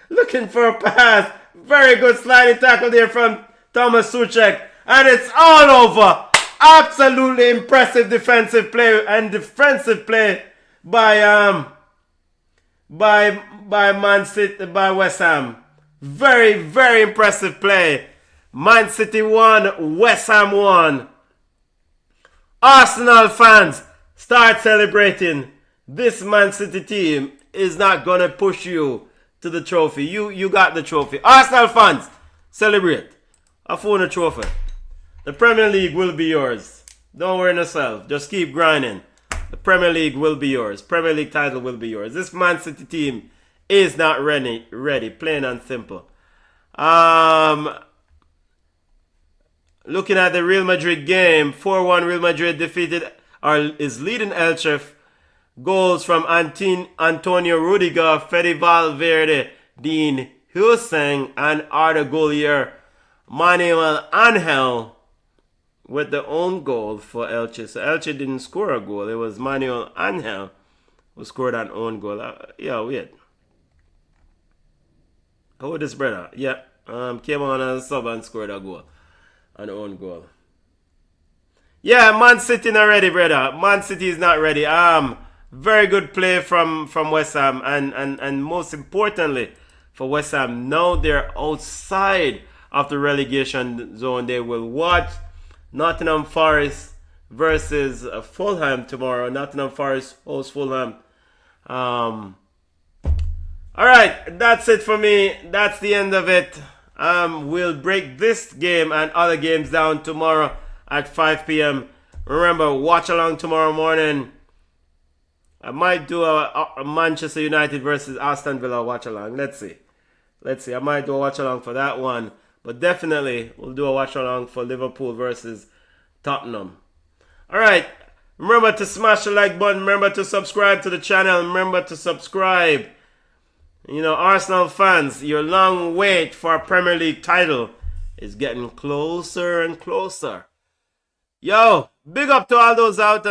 Looking for a pass. Very good sliding tackle there from Thomas Suchek. And it's all over. Absolutely impressive defensive play and defensive play by Man City, by West Ham. Very, very impressive play. Man City won, West Ham won. Arsenal fans, start celebrating. This Man City team is not gonna push you to the trophy. You got the trophy. Arsenal fans, celebrate. I won a trophy. The Premier League will be yours. Don't worry yourself. Just keep grinding. The Premier League will be yours. Premier League title will be yours. This Man City team is not ready. Plain and simple. Looking at the Real Madrid game, 4-1 Real Madrid defeated or is leading Elche. Goals from Antonio Rudiger, Fede Valverde, Dean Hussein, and Arda Golier. Manuel Angel with the own goal for Elche. So Elche didn't score a goal. It was Manuel Angel who scored an own goal. Yeah, weird. Who this brother? Yeah, came on as a sub and scored a goal. An own goal. Yeah, Man City not ready, brother. Man City is not ready. Very good play from West Ham, and most importantly for West Ham, now they're outside of the relegation zone. They will watch Nottingham Forest versus Fulham tomorrow. Nottingham Forest hosts Fulham. Alright, that's it for me. That's the end of it. We'll break this game and other games down tomorrow at 5 p.m. Remember, watch along tomorrow morning. I might do a Manchester United versus Aston Villa watch along. Let's see. I might do a watch along for that one. But definitely, we'll do a watch along for Liverpool versus Tottenham. Alright, remember to smash the like button. Remember to subscribe to the channel. Remember to subscribe. You know, Arsenal fans, your long wait for a Premier League title is getting closer and closer. Yo, big up to all those out there.